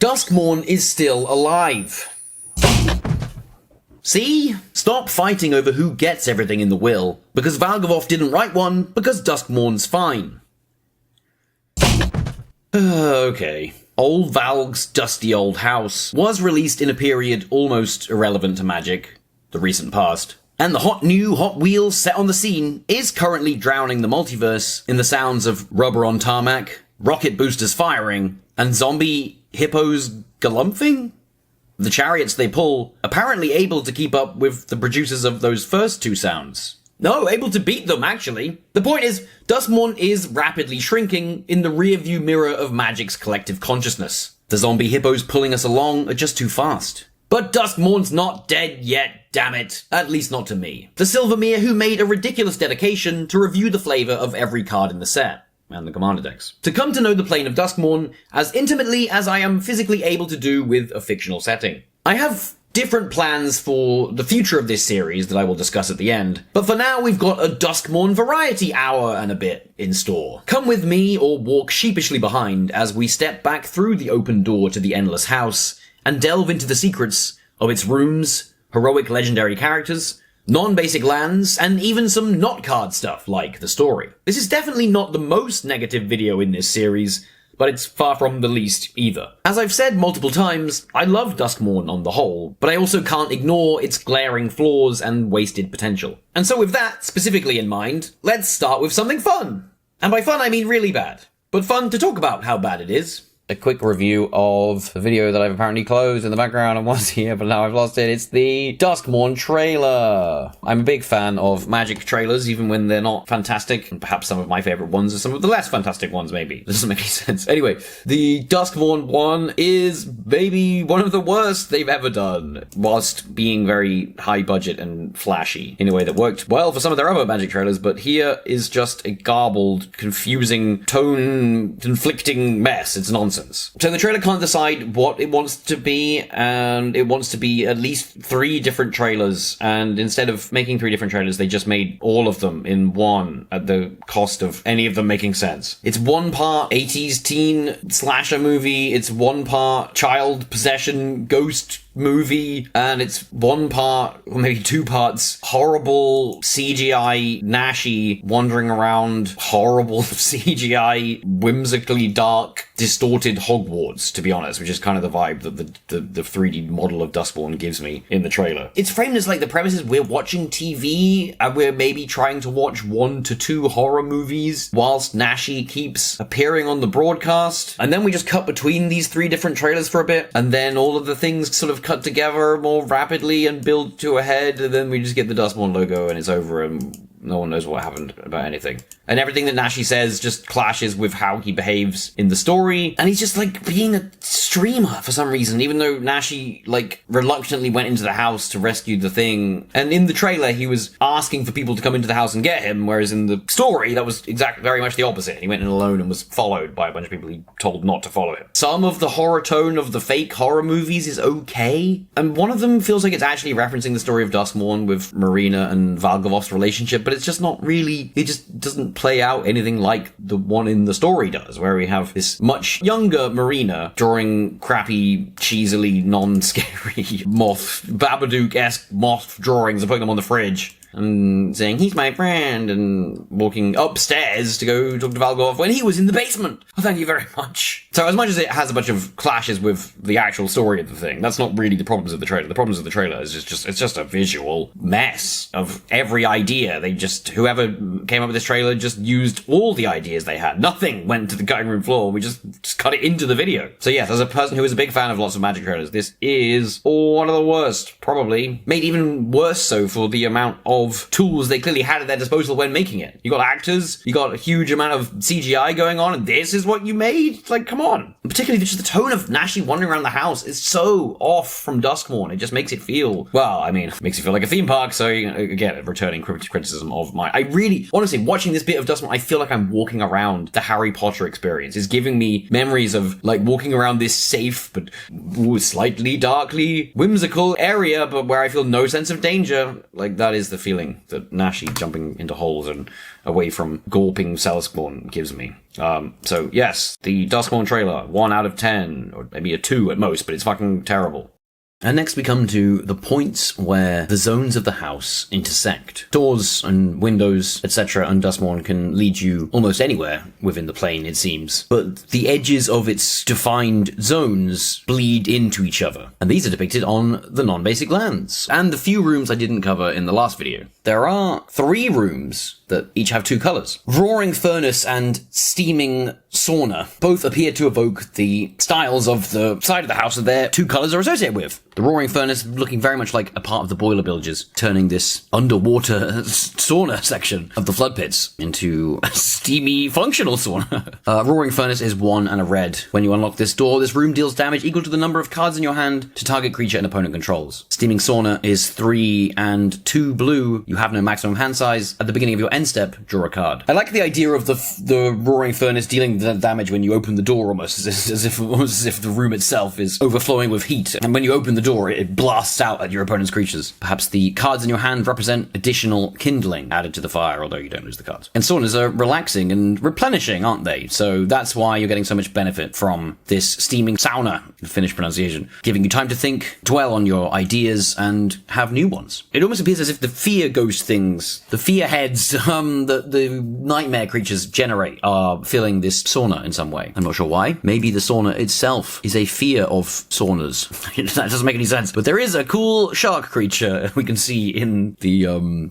Duskmourn is still alive. See? Stop fighting over who gets everything in the will, because Valgavoth didn't write one, because Duskmourn's fine. Okay. Old Valg's dusty old house was released in a period almost irrelevant to magic, the recent past. And the hot new Hot Wheels set on the scene is currently drowning the multiverse in the sounds of rubber on tarmac, rocket boosters firing, and zombie hippos galumphing? The chariots they pull, apparently able to keep up with the producers of those first two sounds. No, able to beat them, actually. The point is, Duskmourn is rapidly shrinking in the rearview mirror of magic's collective consciousness. The zombie hippos pulling us along are just too fast. But Duskmourn's not dead yet, damn it. At least not to me. The Silvermere who made a ridiculous dedication to review the flavour of every card in the set, and the commander decks, to come to know the plane of Duskmourn as intimately as I am physically able to do with a fictional setting. I have different plans for the future of this series that I will discuss at the end, but for now we've got a Duskmourn variety hour and a bit in store. Come with me or walk sheepishly behind as we step back through the open door to the Endless House and delve into the secrets of its rooms, heroic legendary characters, non-basic lands, and even some not-card stuff like the story. This is definitely not the most negative video in this series, but it's far from the least either. As I've said multiple times, I love Duskmourn on the whole, but I also can't ignore its glaring flaws and wasted potential. And so with that specifically in mind, let's start with something fun. And by fun I mean really bad, but fun to talk about how bad it is. A quick review of a video that I've apparently closed in the background and was here, but now I've lost it. It's the Duskmourn trailer. I'm a big fan of magic trailers, even when they're not fantastic. And perhaps some of my favorite ones are some of the less fantastic ones, maybe. That doesn't make any sense. Anyway, the Duskmourn one is maybe one of the worst they've ever done, whilst being very high budget and flashy in a way that worked well for some of their other magic trailers, but here is just a garbled, confusing, tone-conflicting mess. It's nonsense. So the trailer can't decide what it wants to be, and it wants to be at least 3 different trailers, and instead of making 3 different trailers, they just made all of them in one at the cost of any of them making sense. It's one part 80s teen slasher movie, it's one part child possession ghost movie, and it's one part, or maybe 2 parts, horrible CGI Nashi wandering around horrible CGI whimsically dark distorted Hogwarts, to be honest, which is kind of the vibe that the 3D model of Duskmourn gives me in the trailer. It's framed as like the premise is we're watching TV and we're maybe trying to watch 1 to 2 horror movies whilst Nashi keeps appearing on the broadcast, and then we just cut between these 3 different trailers for a bit, and then all of the things sort of cut together more rapidly and build to a head, and then we just get the Duskmourn logo and it's over and no one knows what happened about anything. And everything that Nashi says just clashes with how he behaves in the story. And he's just like being a streamer for some reason, even though Nashi like reluctantly went into the house to rescue the thing. And in the trailer, he was asking for people to come into the house and get him, whereas in the story, that was very much the opposite. He went in alone and was followed by a bunch of people he told not to follow him. Some of the horror tone of the fake horror movies is okay. And one of them feels like it's actually referencing the story of Duskmourn with Marina and Valgavoth's relationship, but it's just not really, it just doesn't play out anything like the one in the story does, where we have this much younger Marina drawing crappy, cheesily non-scary moth, Babadook-esque moth drawings and putting them on the fridge and saying, he's my friend, and walking upstairs to go talk to Valgavoth when he was in the basement. Oh, thank you very much. So as much as it has a bunch of clashes with the actual story of the thing, that's not really the problems of the trailer. The problems of the trailer is it's just a visual mess of every idea. Whoever came up with this trailer just used all the ideas they had. Nothing went to the cutting room floor. We just cut it into the video. So yes, as a person who is a big fan of lots of magic trailers, this is one of the worst, probably. Made even worse so for the amount of tools they clearly had at their disposal when making it. You got actors, you got a huge amount of CGI going on, and this is what you made? Like, come on. And particularly just the tone of Nashi wandering around the house is so off from Duskmourn. It just makes it feel, well, I mean, it makes it feel like a theme park, so again, returning criticism of mine. I really, honestly, watching this bit of Duskmourn, I feel like I'm walking around the Harry Potter experience. It's giving me memories of, like, walking around this safe, but slightly darkly whimsical area, but where I feel no sense of danger. Like, that is the feeling feeling that Nashi jumping into holes and away from gawping Salspawn gives me. So yes, the Duskmourn trailer, 1 out of 10, or maybe a 2 at most, but it's fucking terrible. And next we come to the points where the zones of the house intersect. Doors and windows, etc. and Duskmourn can lead you almost anywhere within the plane, it seems. But the edges of its defined zones bleed into each other. And these are depicted on the non-basic lands. And the few rooms I didn't cover in the last video. There are 3 rooms that each have 2 colours. Roaring Furnace and Steaming Sauna both appear to evoke the styles of the side of the house that their 2 colours are associated with. The Roaring Furnace looking very much like a part of the boiler villages, turning this underwater sauna section of the flood pits into a steamy functional sauna. Roaring Furnace is 1 and a red. When you unlock this door, this room deals damage equal to the number of cards in your hand to target creature an opponent controls. Steaming Sauna is 3 and 2 blue. You have no maximum hand size. At the beginning of your end step, draw a card. I like the idea of the Roaring Furnace dealing the damage when you open the door, almost as if the room itself is overflowing with heat. And when you open the door, it blasts out at your opponent's creatures. Perhaps the cards in your hand represent additional kindling added to the fire, although you don't lose the cards. And saunas are relaxing and replenishing, aren't they? So that's why you're getting so much benefit from this steaming sauna, Finnish pronunciation, giving you time to think, dwell on your ideas, and have new ones. It almost appears as if the fear ghost things, the fear heads, the nightmare creatures generate are filling this sauna in some way. I'm not sure why. Maybe the sauna itself is a fear of saunas. That doesn't make any sense. But there is a cool shark creature we can see in the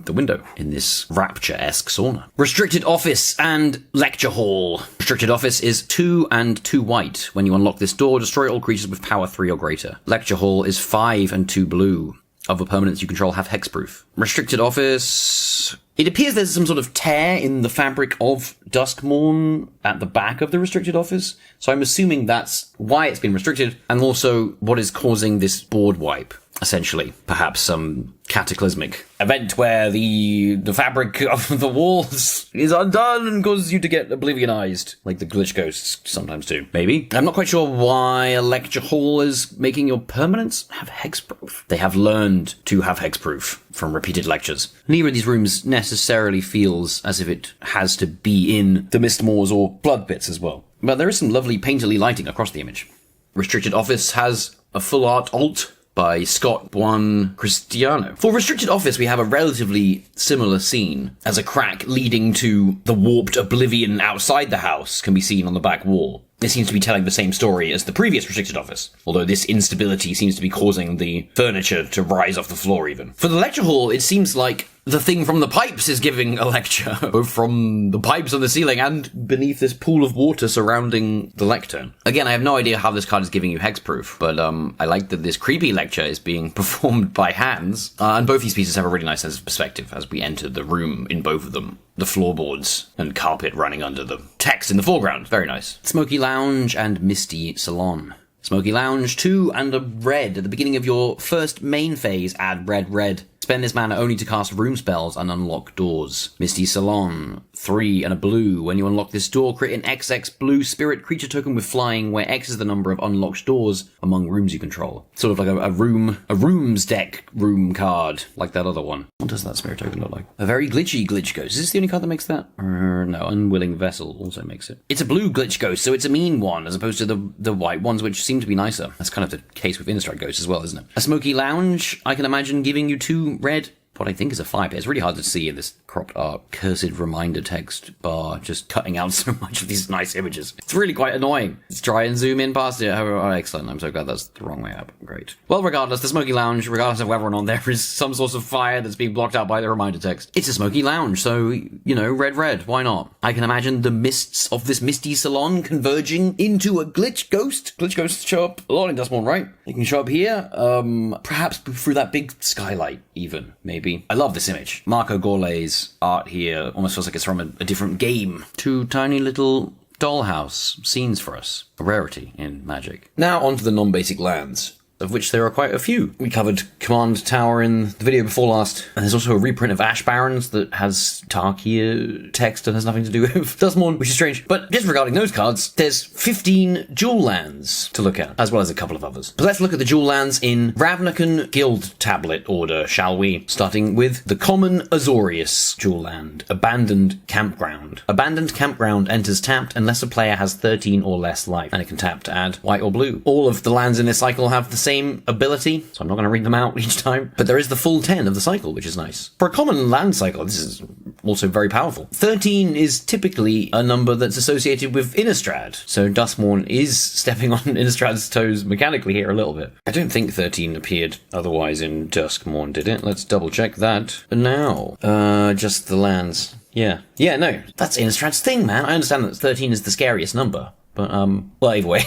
window in this Rapture-esque sauna. Restricted Office and Lecture Hall. Restricted Office is 2 and 2 white. When you unlock this door, destroy all creatures with power 3 or greater. Lecture Hall is 5 and 2 blue. Other permanents you control have hexproof. Restricted Office... It appears there's some sort of tear in the fabric of Duskmourn at the back of the Restricted Office, so I'm assuming that's why it's been restricted, and also what is causing this board wipe, essentially. Perhaps some cataclysmic event where the fabric of the walls is undone and causes you to get oblivionized, like the glitch ghosts sometimes do. Maybe. I'm not quite sure why a lecture hall is making your permanents have hexproof. They have learned to have hexproof from repeated lectures. Neither of these rooms necessarily feels as if it has to be in the Mistmoors or Blood Pits as well. But there is some lovely painterly lighting across the image. Restricted Office has a full art alt by Scott Buon Cristiano. For Restricted Office, we have a relatively similar scene, as a crack leading to the warped oblivion outside the house can be seen on the back wall. This seems to be telling the same story as the previous Restricted Office, although this instability seems to be causing the furniture to rise off the floor even. For the lecture hall, it seems like the thing from the pipes is giving a lecture, both from the pipes on the ceiling and beneath this pool of water surrounding the lectern. Again, I have no idea how this card is giving you hexproof, but I like that this creepy lecture is being performed by hands, and both these pieces have a really nice sense of perspective as we enter the room in both of them. The floorboards and carpet running under the text in the foreground. Very nice. Smoky Lounge and Misty Salon. Smoky Lounge, 2 and a red. At the beginning of your first main phase, add red. Spend this mana only to cast room spells and unlock doors. Misty Salon, 3 and a blue. When you unlock this door, create an XX blue spirit creature token with flying, where X is the number of unlocked doors among rooms you control. Sort of like a rooms deck room card, like that other one. What does that spirit token look like? A very glitchy glitch ghost. Is this the only card that makes that? No, Unwilling Vessel also makes it. It's a blue glitch ghost, so it's a mean one, as opposed to the white ones, which seem to be nicer. That's kind of the case with Innistrad Ghosts as well, isn't it? A Smoky Lounge, I can imagine giving you 2 red, what I think is a 5. It's really hard to see in this cropped art cursed reminder text bar just cutting out so much of these nice images. It's really quite annoying. Let's try and zoom in past it. Oh, excellent. I'm so glad that's the wrong way up. Great. Well, regardless, the Smoky Lounge, regardless of whether or not there is some source of fire that's being blocked out by the reminder text, it's a Smoky Lounge, so, you know, red, why not? I can imagine the mists of this misty salon converging into a glitch ghost. Glitch ghosts show up a lot in Duskmourn, right? They can show up here, perhaps through that big skylight, even, maybe. I love this image. Marco Gorlay's art here almost feels like it's from a different game. 2 tiny little dollhouse scenes for us. A rarity in Magic. Now onto the non-basic lands. of which there are quite a few. We covered Command Tower in the video before last, and there's also a reprint of Ash Barons that has Tarkia text and has nothing to do with Duskmourn, which is strange. But disregarding those cards, there's 15 dual lands to look at, as well as a couple of others. But let's look at the dual lands in Ravnican Guild tablet order, shall we? Starting with the common Azorius dual land, Abandoned Campground. Abandoned Campground enters tapped unless a player has 13 or less life, and it can tap to add white or blue. All of the lands in this cycle have the same ability, so I'm not going to read them out each time, but there is the full 10 of the cycle, which is nice. For a common land cycle, this is also very powerful. 13 is typically a number that's associated with Innistrad, so Duskmourn is stepping on Innistrad's toes mechanically here a little bit. I don't think 13 appeared otherwise in Duskmourn, did it? Let's double check that now. Just the lands. Yeah, no, that's Innistrad's thing, man. I understand that 13 is the scariest number. But, well, either way,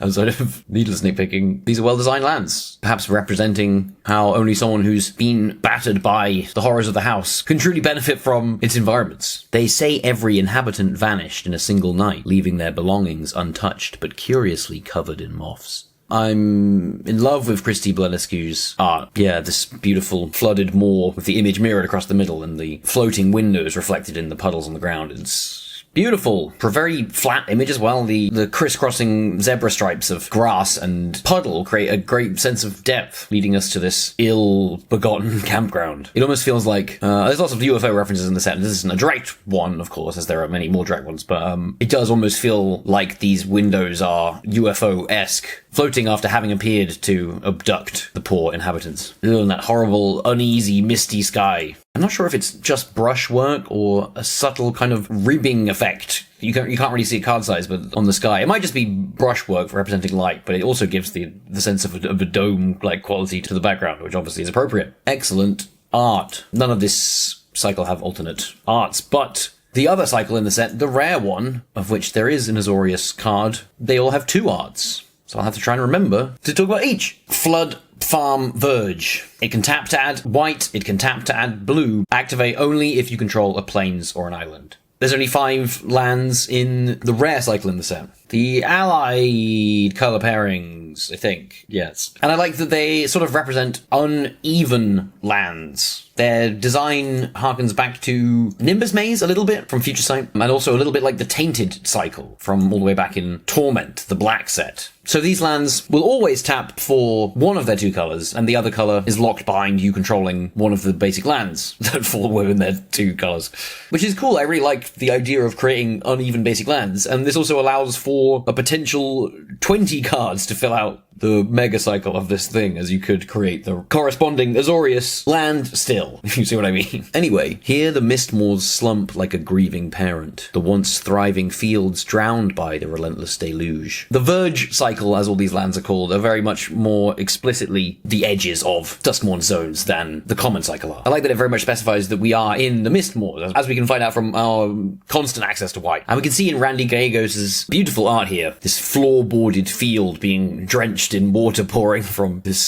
outside of needless nitpicking, these are well-designed lands, perhaps representing how only someone who's been battered by the horrors of the house can truly benefit from its environments. They say every inhabitant vanished in a single night, leaving their belongings untouched, but curiously covered in moths. I'm in love with Christy Bledescu's art. Yeah, this beautiful flooded moor with the image mirrored across the middle and the floating windows reflected in the puddles on the ground. It's beautiful. For a very flat image as well, the crisscrossing zebra stripes of grass and puddle create a great sense of depth, leading us to this ill-begotten campground. It almost feels like, there's lots of UFO references in the set, and this isn't a direct one, of course, as there are many more direct ones, but it does almost feel like these windows are UFO-esque, floating after having appeared to abduct the poor inhabitants. Ugh, and that horrible, uneasy, misty sky. I'm not sure if it's just brushwork or a subtle kind of ribbing effect. You can't really see a card size, but on the sky. It might just be brushwork for representing light, but it also gives the sense of a dome-like quality to the background, which obviously is appropriate. Excellent art. None of this cycle have alternate arts, but the other cycle in the set, the rare one, of which there is an Azorius card, they all have 2 arts. So I'll have to try and remember to talk about each. Flood Farm Verge. It can tap to add white, it can tap to add blue. Activate only if you control a plains or an island. There's only 5 lands in the rare cycle in the set. The allied colour pairings, I think. Yes. And I like that they sort of represent uneven lands. Their design harkens back to Nimbus Maze a little bit from Future Sight, and also a little bit like the Tainted cycle from all the way back in Torment, the black set. So these lands will always tap for one of their 2 colours, and the other colour is locked behind you controlling one of the basic lands that fall within their 2 colours. Which is cool. I really like the idea of creating uneven basic lands, and this also allows for a potential 20 cards to fill out the mega cycle of this thing, as you could create the corresponding Azorius land still, if you see what I mean. Anyway, here the Mistmoors slump like a grieving parent, the once thriving fields drowned by the relentless deluge. The Verge cycle, as all these lands are called, are very much more explicitly the edges of Duskmourn zones than the common cycle are. I like that it very much specifies that we are in the Mistmoors, as we can find out from our constant access to white. And we can see in Randy Gallegos' beautiful art here, this floorboarded field being drenched in water pouring from this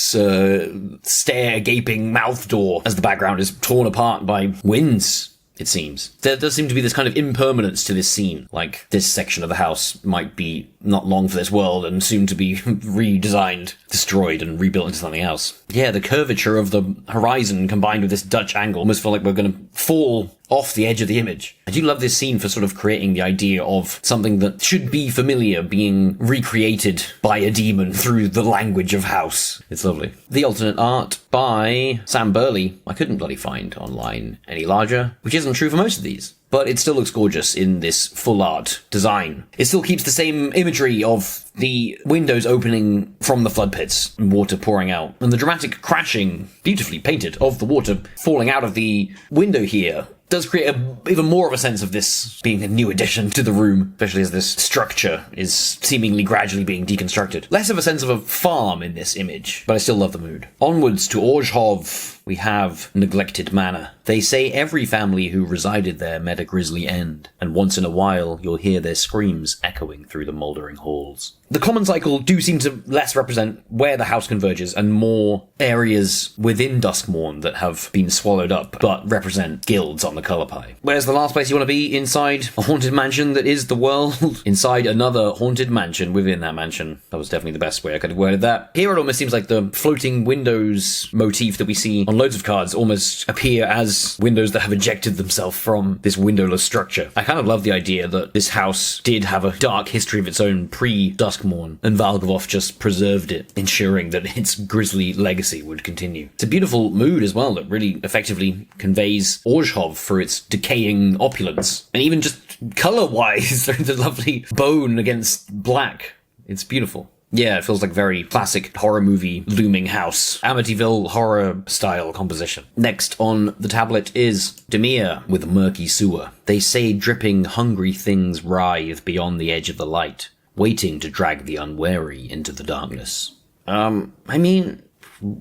stare gaping mouth door as the background is torn apart by winds. It seems. There does seem to be this kind of impermanence to this scene, like this section of the house might be not long for this world and soon to be redesigned, destroyed and rebuilt into something else. Yeah, the curvature of the horizon combined with this Dutch angle almost feel like we're going to fall off the edge of the image. I do love this scene for sort of creating the idea of something that should be familiar being recreated by a demon through the language of house. It's lovely. The alternate art by Sam Burley, I couldn't bloody find online any larger, which isn't true for most of these. But it still looks gorgeous in this full art design. It still keeps the same imagery of the windows opening from the flood pits and water pouring out, and the dramatic crashing, beautifully painted, of the water falling out of the window here does create even more of a sense of this being a new addition to the room, especially as this structure is seemingly gradually being deconstructed. Less of a sense of a farm in this image, but I still love the mood. Onwards to Orzhov, we have Neglected Manor. They say every family who resided there met a grisly end, and once in a while you'll hear their screams echoing through the mouldering halls. The common cycle do seem to less represent where the house converges and more areas within Duskmourn that have been swallowed up, but represent guilds on the colour pie. Where's the last place you want to be? Inside a haunted mansion that is the world? Inside another haunted mansion within that mansion. That was definitely the best way I could have worded that. Here it almost seems like the floating windows motif that we see on loads of cards almost appear as windows that have ejected themselves from this windowless structure. I kind of love the idea that this house did have a dark history of its own pre-Duskmourn, and Valgavoth just preserved it, ensuring that its grisly legacy would continue. It's a beautiful mood as well that really effectively conveys Orzhov for its decaying opulence. And even just colour-wise, the lovely bone against black. It's beautiful. Yeah, it feels like very classic horror movie looming house. Amityville horror style composition. Next on the tablet is Dimir with Murky Sewer. They say dripping hungry things writhe beyond the edge of the light, waiting to drag the unwary into the darkness. I mean,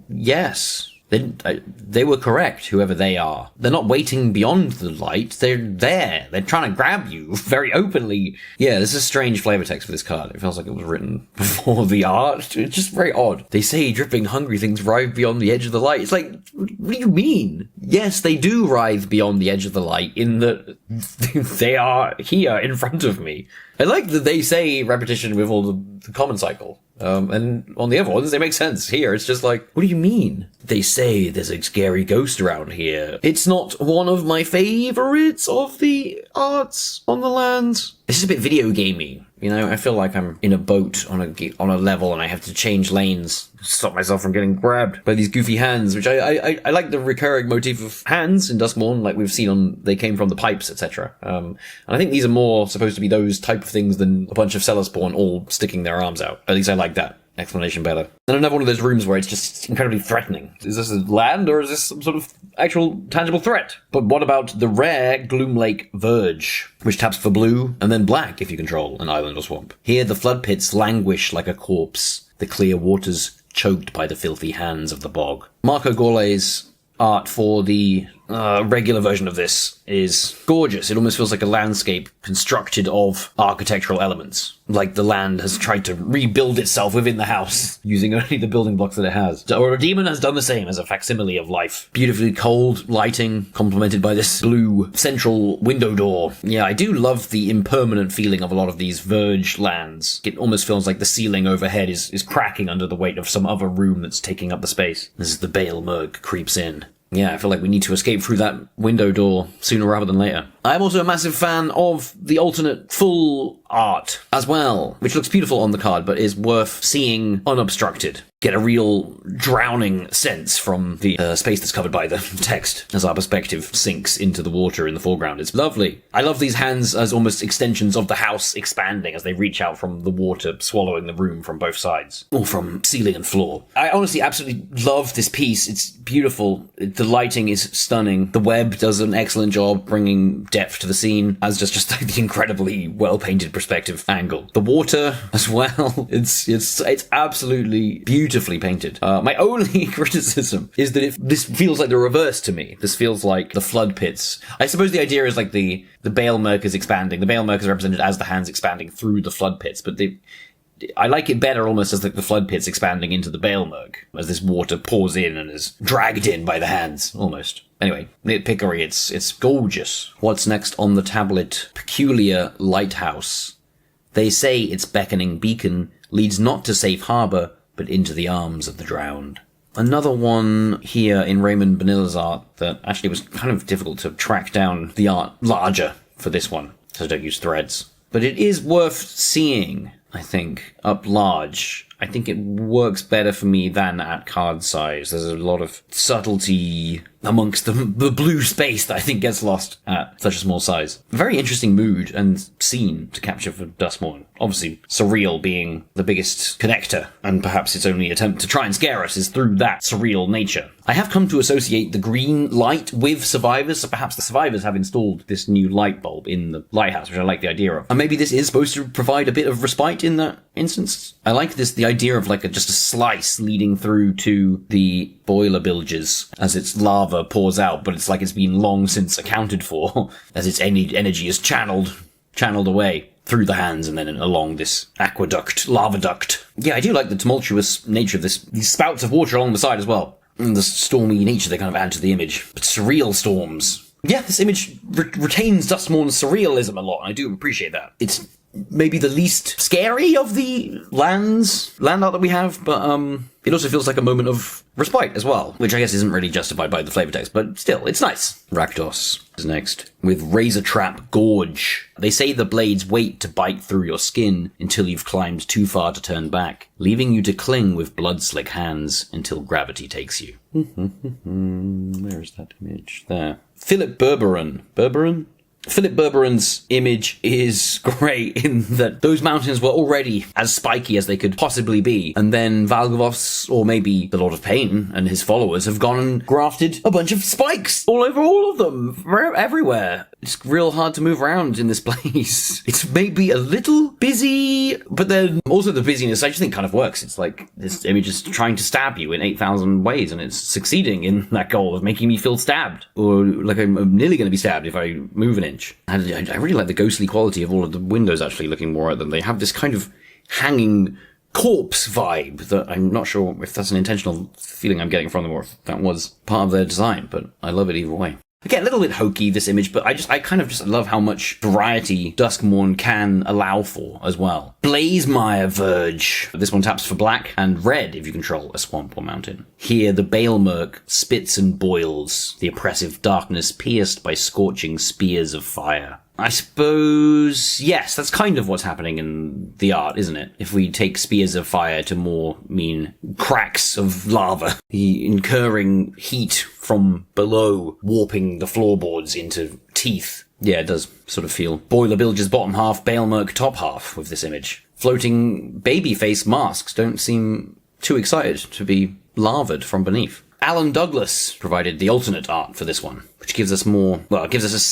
yes. They were correct, whoever they are. They're not waiting beyond the light. They're there. They're trying to grab you very openly. Yeah, this is a strange flavor text for this card. It feels like it was written before the art. It's just very odd. They say dripping hungry things writhe beyond the edge of the light. It's like, what do you mean? Yes, they do writhe beyond the edge of the light in that they are here in front of me. I like that they say repetition with all the common cycle. And on the other ones, they make sense. Here, it's just like, what do you mean? They say there's a scary ghost around here. It's not one of my favorites of the arts on the land. This is a bit video gamey. You know, I feel like I'm in a boat on a level and I have to change lanes to stop myself from getting grabbed by these goofy hands, which I like the recurring motif of hands in Duskmourn, like we've seen they came from the pipes, etc. And I think these are more supposed to be those type of things than a bunch of cellar spawn all sticking their arms out. At least I like that explanation better. And another one of those rooms where it's just incredibly threatening. Is this a land or is this some sort of actual tangible threat? But what about the rare Gloomlake Verge, which taps for blue and then black if you control an island or swamp? Here the flood pits languish like a corpse, the clear waters choked by the filthy hands of the bog. Marco Gorlay's art for the regular version of this is gorgeous. It almost feels like a landscape constructed of architectural elements. Like the land has tried to rebuild itself within the house using only the building blocks that it has. Or a demon has done the same as a facsimile of life. Beautifully cold lighting, complemented by this blue central window door. Yeah, I do love the impermanent feeling of a lot of these verge lands. It almost feels like the ceiling overhead is cracking under the weight of some other room that's taking up the space. This is the Bale Murg creeps in. Yeah, I feel like we need to escape through that window door sooner rather than later. I'm also a massive fan of the alternate full art as well, which looks beautiful on the card, but is worth seeing unobstructed. Get a real drowning sense from the space that's covered by the text as our perspective sinks into the water in the foreground. It's lovely. I love these hands as almost extensions of the house expanding as they reach out from the water, swallowing the room from both sides, or from ceiling and floor. I honestly absolutely love this piece. It's beautiful. The lighting is stunning. The web does an excellent job bringing depth to the scene as just the incredibly well-painted perspective angle. The water as well. It's absolutely beautifully painted. My only criticism is that this feels like the reverse to me. This feels like the flood pits. I suppose the idea is like the Bale Murk is expanding. The Bale Murk is represented as the hands expanding through the flood pits, but I like it better almost as like the flood pits expanding into the Bale Murk as this water pours in and is dragged in by the hands, almost. Anyway, nitpickery, it's gorgeous. What's next on the tablet? Peculiar Lighthouse. They say its beckoning beacon leads not to safe harbour, but into the arms of the drowned. Another one here in Raymond Bonilla's art that actually was kind of difficult to track down the art larger for this one, because I don't use threads. But it is worth seeing, I think, up large. I think it works better for me than at card size. There's a lot of subtlety amongst the blue space that I think gets lost at such a small size. Very interesting mood and scene to capture for Duskmourn. Obviously, surreal being the biggest connector, and perhaps its only attempt to try and scare us is through that surreal nature. I have come to associate the green light with survivors, so perhaps the survivors have installed this new light bulb in the lighthouse, which I like the idea of. And maybe this is supposed to provide a bit of respite in that instance. I like the idea of like just a slice leading through to the boiler bilges as its lava pours out, but it's like it's been long since accounted for as its energy is channeled away. through the hands and then along this lava duct. Yeah, I do like the tumultuous nature of these spouts of water along the side as well. And the stormy nature they kind of add to the image. But surreal storms. Yeah, this image retains Duskmourn's surrealism a lot, and I do appreciate that. It's maybe the least scary of the land art that we have, but it also feels like a moment of respite as well, which I guess isn't really justified by the flavor text, but still, it's nice. Rakdos is next, with Razor Trap Gorge. They say the blades wait to bite through your skin until you've climbed too far to turn back, leaving you to cling with blood-slick hands until gravity takes you. Where is that image? There. Philip Berberon? Philip Berberon's image is great in that those mountains were already as spiky as they could possibly be, and then Valgavoth, or maybe the Lord of Pain and his followers, have gone and grafted a bunch of spikes all over all of them, everywhere. It's real hard to move around in this place. It's maybe a little busy, but then also the busyness I just think kind of works. It's like this image is trying to stab you in 8,000 ways, and it's succeeding in that goal of making me feel stabbed, or like I'm nearly going to be stabbed if I move an inch. And I really like the ghostly quality of all of the windows actually looking more at them. They have this kind of hanging corpse vibe that I'm not sure if that's an intentional feeling I'm getting from them or if that was part of their design, but I love it either way. Again, a little bit hokey, this image, but I kind of just love how much variety Duskmourn can allow for as well. Blazemire Verge. This one taps for black and red if you control a swamp or mountain. Here, the Balemurk spits and boils, the oppressive darkness pierced by scorching spears of fire. I suppose, yes, that's kind of what's happening in the art, isn't it? If we take spears of fire to more mean cracks of lava, the incurring heat from below warping the floorboards into teeth. Yeah, it does sort of feel Boiler Bilge's bottom half, Balemurk top half with this image. Floating babyface masks don't seem too excited to be lavaed from beneath. Alan Douglas provided the alternate art for this one, which gives us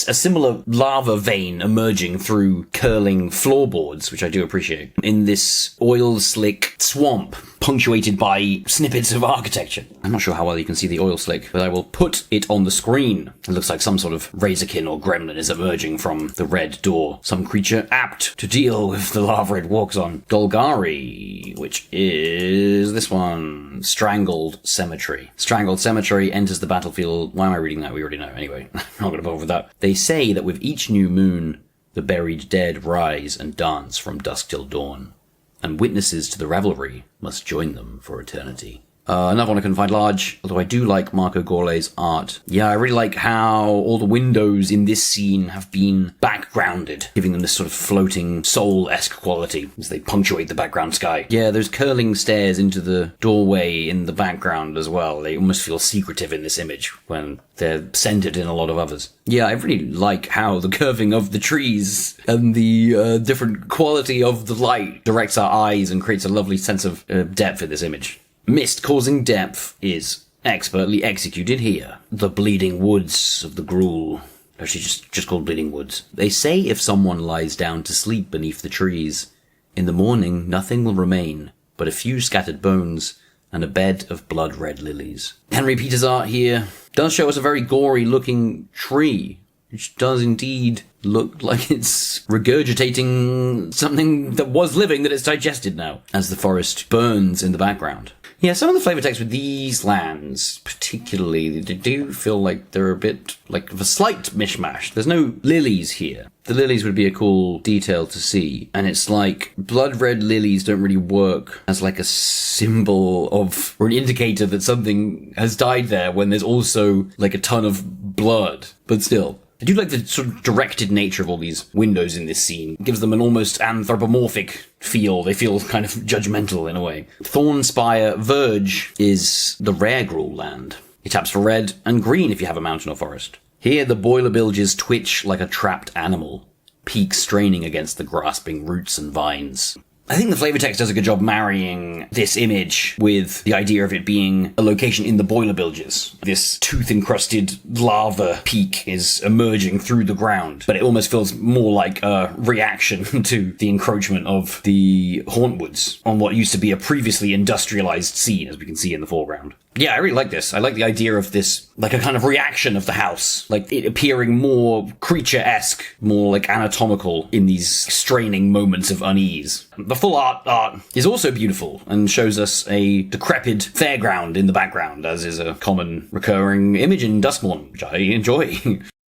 a similar lava vein emerging through curling floorboards, which I do appreciate, in this oil slick swamp punctuated by snippets of architecture. I'm not sure how well you can see the oil slick, but I will put it on the screen. It looks like some sort of razorkin or gremlin is emerging from the red door. Some creature apt to deal with the lava it walks on. Golgari, which is this one. Strangled Cemetery. Strangled Cemetery enters the battlefield. Why am I reading that? We already know. Anyway, I'm not going to bother with that. They say that with each new moon, the buried dead rise and dance from dusk till dawn, and witnesses to the revelry must join them for eternity. Another one I couldn't find large, although I do like Marco Gorle's art. Yeah, I really like how all the windows in this scene have been backgrounded, giving them this sort of floating soul-esque quality as they punctuate the background sky. Yeah, those curling stairs into the doorway in the background as well. They almost feel secretive in this image when they're centered in a lot of others. Yeah, I really like how the curving of the trees and the different quality of the light directs our eyes and creates a lovely sense of depth in this image. Mist causing depth is expertly executed here. The Bleeding Woods of the Gruul. Actually, just called Bleeding Woods. They say if someone lies down to sleep beneath the trees, in the morning nothing will remain but a few scattered bones and a bed of blood-red lilies. Henry Peters' art here does show us a very gory-looking tree, which does indeed look like it's regurgitating something that was living that it's digested now, as the forest burns in the background. Yeah, some of the flavor text with these lands, particularly, they do feel like they're a bit like of a slight mishmash. There's no lilies here. The lilies would be a cool detail to see. And it's like blood red lilies don't really work as like a symbol of, or an indicator that something has died there when there's also like a ton of blood. But still. I do like the sort of directed nature of all these windows in this scene. It gives them an almost anthropomorphic feel. They feel kind of judgmental in a way. Thornspire Verge is the rare Gruul land. It taps for red and green if you have a mountain or forest. Here the boiler bilges twitch like a trapped animal, peaks straining against the grasping roots and vines. I think the flavor text does a good job marrying this image with the idea of it being a location in the boiler bilges. This tooth-encrusted lava peak is emerging through the ground, but it almost feels more like a reaction to the encroachment of the Hauntwoods on what used to be a previously industrialized scene, as we can see in the foreground. Yeah, I really like this. I like the idea of this, like a kind of reaction of the house, like it appearing more creature-esque, more like anatomical in these straining moments of unease. The full art is also beautiful and shows us a decrepit fairground in the background, as is a common recurring image in Duskmourn, which I enjoy.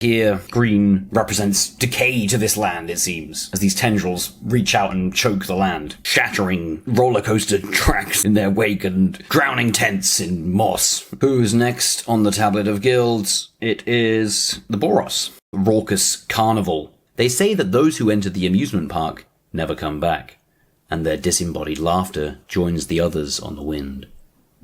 Here, green represents decay to this land, it seems, as these tendrils reach out and choke the land, shattering roller coaster tracks in their wake and drowning tents in moss. Who's next on the Tablet of Guilds? It is the Boros, raucous carnival. They say that those who enter the amusement park never come back, and their disembodied laughter joins the others on the wind.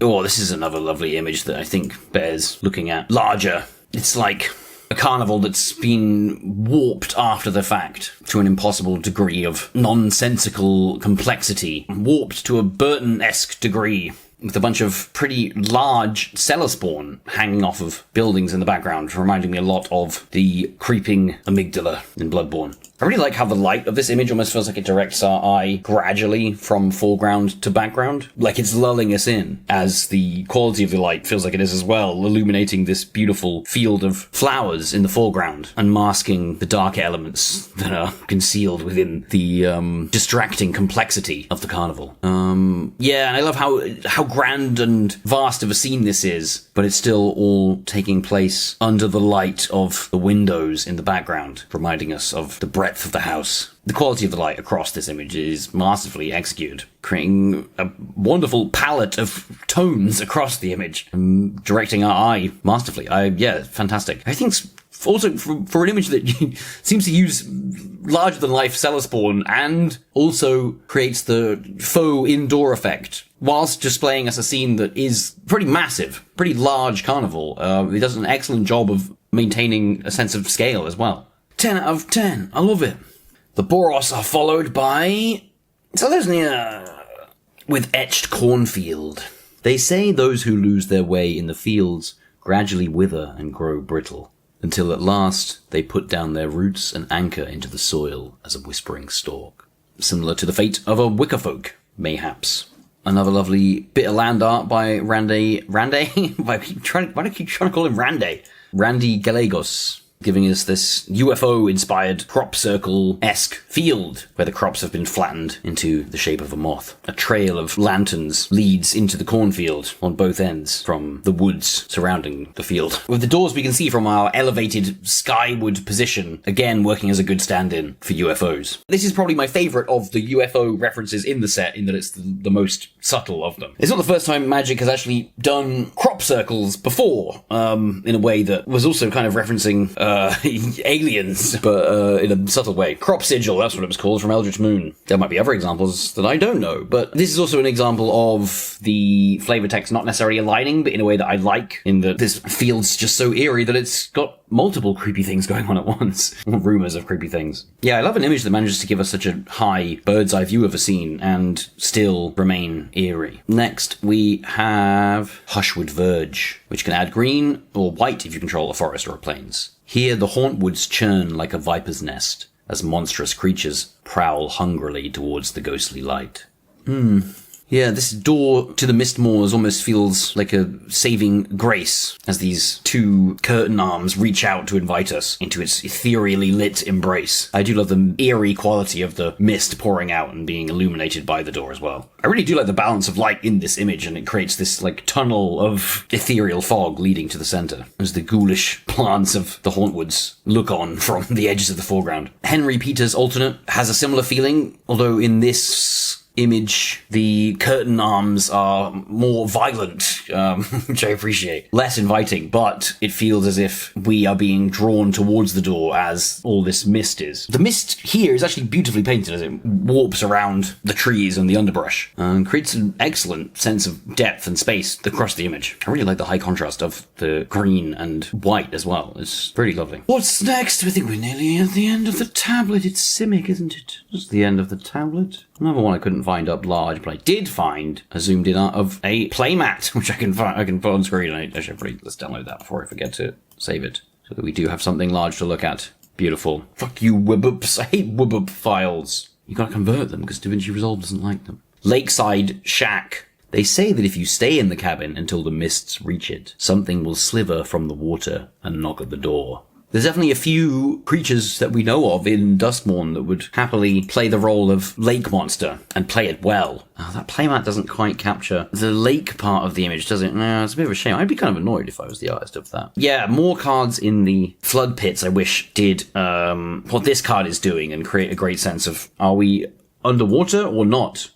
Oh, this is another lovely image that I think bears looking at. Larger. It's like a carnival that's been warped after the fact to an impossible degree of nonsensical complexity, warped to a Burton-esque degree, with a bunch of pretty large cellar spawn hanging off of buildings in the background, reminding me a lot of the creeping amygdala in Bloodborne. I really like how the light of this image almost feels like it directs our eye gradually from foreground to background, like it's lulling us in, as the quality of the light feels like it is as well, illuminating this beautiful field of flowers in the foreground and masking the dark elements that are concealed within the distracting complexity of the carnival. Yeah, and I love how grand and vast of a scene this is, but it's still all taking place under the light of the windows in the background, reminding us of the breadth of the house. The quality of the light across this image is masterfully executed, creating a wonderful palette of tones across the image, and directing our eye masterfully. Yeah, fantastic. I think also for an image that seems to use larger-than-life cellar spawn and also creates the faux indoor effect, whilst displaying us a scene that is pretty massive, pretty large carnival. It does an excellent job of maintaining a sense of scale as well. 10 out of 10. I love it. The Boros are followed by Selesnya with etched cornfield. They say those who lose their way in the fields gradually wither and grow brittle, until at last they put down their roots and anchor into the soil as a whispering stalk. Similar to the fate of a wickerfolk, mayhaps. Another lovely bit of land art by Randy? Why do I keep trying to call him Randy? Randy Gallegos, giving us this UFO-inspired crop circle-esque field where the crops have been flattened into the shape of a moth. A trail of lanterns leads into the cornfield on both ends from the woods surrounding the field. With the doors we can see from our elevated skyward position, again working as a good stand-in for UFOs. This is probably my favourite of the UFO references in the set, in that it's the most subtle of them. It's not the first time Magic has actually done crop circles before, in a way that was also kind of referencing aliens, but in a subtle way. Crop sigil, that's what it was called, from Eldritch Moon. There might be other examples that I don't know, but this is also an example of the flavor text not necessarily aligning, but in a way that I like, in that this feels just so eerie that it's got multiple creepy things going on at once. Rumors of creepy things. Yeah, I love an image that manages to give us such a high bird's eye view of a scene and still remain eerie. Next, we have Hushwood Verge, which can add green or white if you control a forest or a plains. Here, the hauntwoods churn like a viper's nest, as monstrous creatures prowl hungrily towards the ghostly light. Yeah, this door to the Mistmoors almost feels like a saving grace, as these two curtain arms reach out to invite us into its ethereally lit embrace. I do love the eerie quality of the mist pouring out and being illuminated by the door as well. I really do like the balance of light in this image, and it creates this like tunnel of ethereal fog leading to the center, as the ghoulish plants of the hauntwoods look on from the edges of the foreground. Henry Peters' alternate has a similar feeling, although in this image, the curtain arms are more violent, which I appreciate. Less inviting, but it feels as if we are being drawn towards the door as all this mist is. The mist here is actually beautifully painted as it warps around the trees and the underbrush, and creates an excellent sense of depth and space across the image. I really like the high contrast of the green and white as well. It's really lovely. What's next? I think we're nearly at the end of the tablet. It's Simic, isn't it? Just the end of the tablet. Another one I couldn't find up large, but I did find a zoomed in art of a playmat, which I can put on screen. Let's download that before I forget to save it, so that we do have something large to look at. Beautiful. Fuck you, Wiboops. I hate Wiboop files. You gotta convert them, because DaVinci Resolve doesn't like them. Lakeside Shack They say that if you stay in the cabin until the mists reach it, something will sliver from the water and knock at the door. There's definitely a few creatures that we know of in Duskmourn that would happily play the role of lake monster and play it well. Oh, that playmat doesn't quite capture the lake part of the image, does it? No, it's a bit of a shame. I'd be kind of annoyed if I was the artist of that. Yeah, more cards in the flood pits I wish did what this card is doing and create a great sense of, are we underwater or not?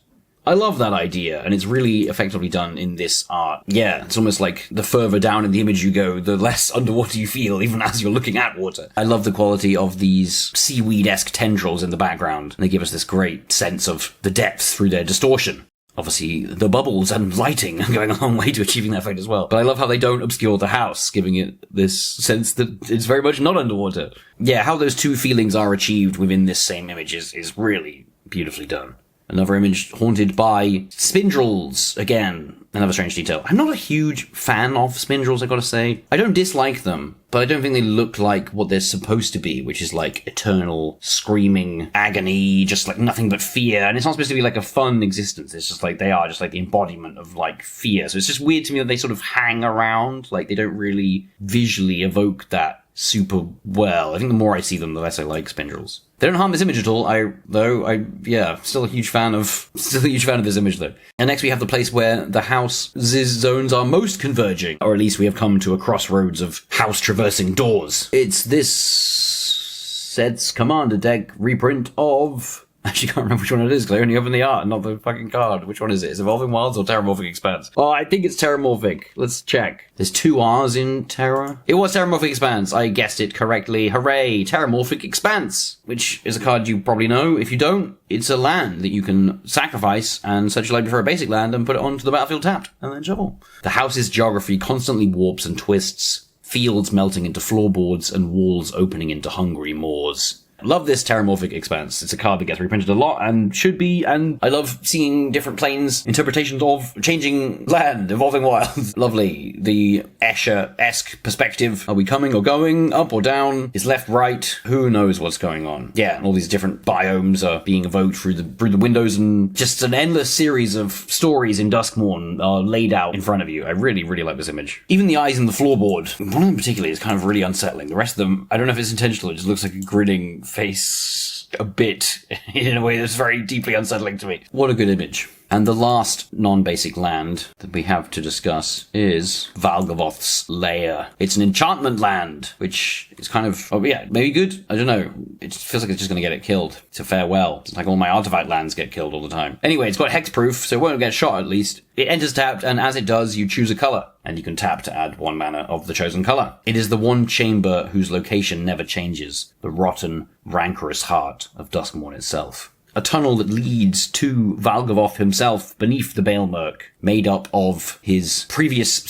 I love that idea, and it's really effectively done in this art. Yeah, it's almost like the further down in the image you go, the less underwater you feel, even as you're looking at water. I love the quality of these seaweed-esque tendrils in the background. They give us this great sense of the depth through their distortion. Obviously, the bubbles and lighting are going a long way to achieving that effect as well. But I love how they don't obscure the house, giving it this sense that it's very much not underwater. Yeah, how those two feelings are achieved within this same image is really beautifully done. Another image haunted by spindrels. Again, another strange detail. I'm not a huge fan of spindrels, I gotta say. I don't dislike them, but I don't think they look like what they're supposed to be, which is like eternal screaming agony, just like nothing but fear. And it's not supposed to be like a fun existence. It's just like they are just like the embodiment of like fear. So it's just weird to me that they sort of hang around. Like they don't really visually evoke that super well. I think the more I see them, the less I like spindrels. They don't harm this image at all, still a huge fan of this image though. And next we have the place where the house's zones are most converging, or at least we have come to a crossroads of house traversing doors. It's this set's commander deck reprint of... I actually can't remember which one it is, because I only opened the art, not the fucking card. Which one is it? Is it Evolving Wilds or Terramorphic Expanse? Oh, I think it's Terramorphic. Let's check. There's 2 R's in Terra. It was Terramorphic Expanse. I guessed it correctly. Hooray! Terramorphic Expanse, which is a card you probably know. If you don't, it's a land that you can sacrifice and search your library for a basic land and put it onto the battlefield tapped, and then shuffle. The house's geography constantly warps and twists, fields melting into floorboards and walls opening into hungry maws. Love this Terramorphic Expanse. It's a card that gets reprinted a lot and should be, and I love seeing different planes, interpretations of changing land, evolving wilds. Lovely. The Escher-esque perspective. Are we coming or going? Up or down? Is left, right? Who knows what's going on? Yeah, and all these different biomes are being evoked through the windows, and just an endless series of stories in Duskmourn are laid out in front of you. I really, really like this image. Even the eyes in the floorboard, one of them particularly is kind of really unsettling. The rest of them, I don't know if it's intentional, it just looks like a grinning face a bit in a way that's very deeply unsettling to me. What a good image. And the last non-basic land that we have to discuss is Valgavoth's Lair. It's an enchantment land, which is kind of, maybe good. I don't know. It feels like it's just going to get it killed. It's a farewell. It's like all my artifact lands get killed all the time. Anyway, it's got hexproof, so it won't get shot at least. It enters tapped, and as it does, you choose a color, and you can tap to add 1 mana of the chosen color. It is the one chamber whose location never changes, the rotten, rancorous heart of Duskmourn itself. A tunnel that leads to Valgavoth himself beneath the Balemurk, made up of his previous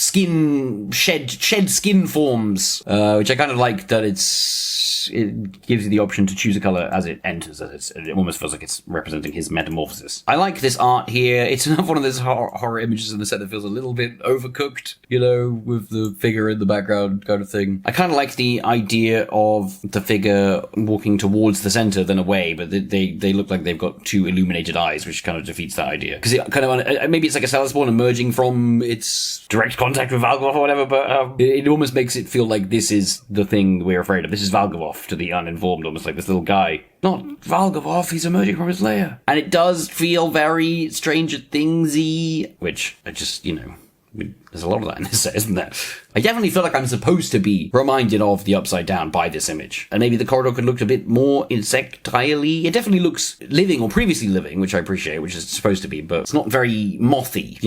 shed skin forms, which I kind of like that it gives you the option to choose a color as it enters. It almost feels like it's representing his metamorphosis. I like this art here. It's another one of those horror images in the set that feels a little bit overcooked, with the figure in the background kind of thing. I kind of like the idea of the figure walking towards the center than away, but they look like they've got 2 illuminated eyes, which kind of defeats that idea. Because it kind of, maybe it's like a Cellar Spawn emerging from its direct contact with Valgavoth or whatever, but it almost makes it feel like this is the thing we're afraid of. This is Valgavoth to the uninformed, almost like this little guy. Not Valgavoth, he's emerging from his lair. And it does feel very Stranger Things-y, which I just, there's a lot of that in this set, isn't there? I definitely feel like I'm supposed to be reminded of the Upside Down by this image. And maybe the corridor could look a bit more insectile-y. It definitely looks living, or previously living, which I appreciate, which is supposed to be, but it's not very mothy.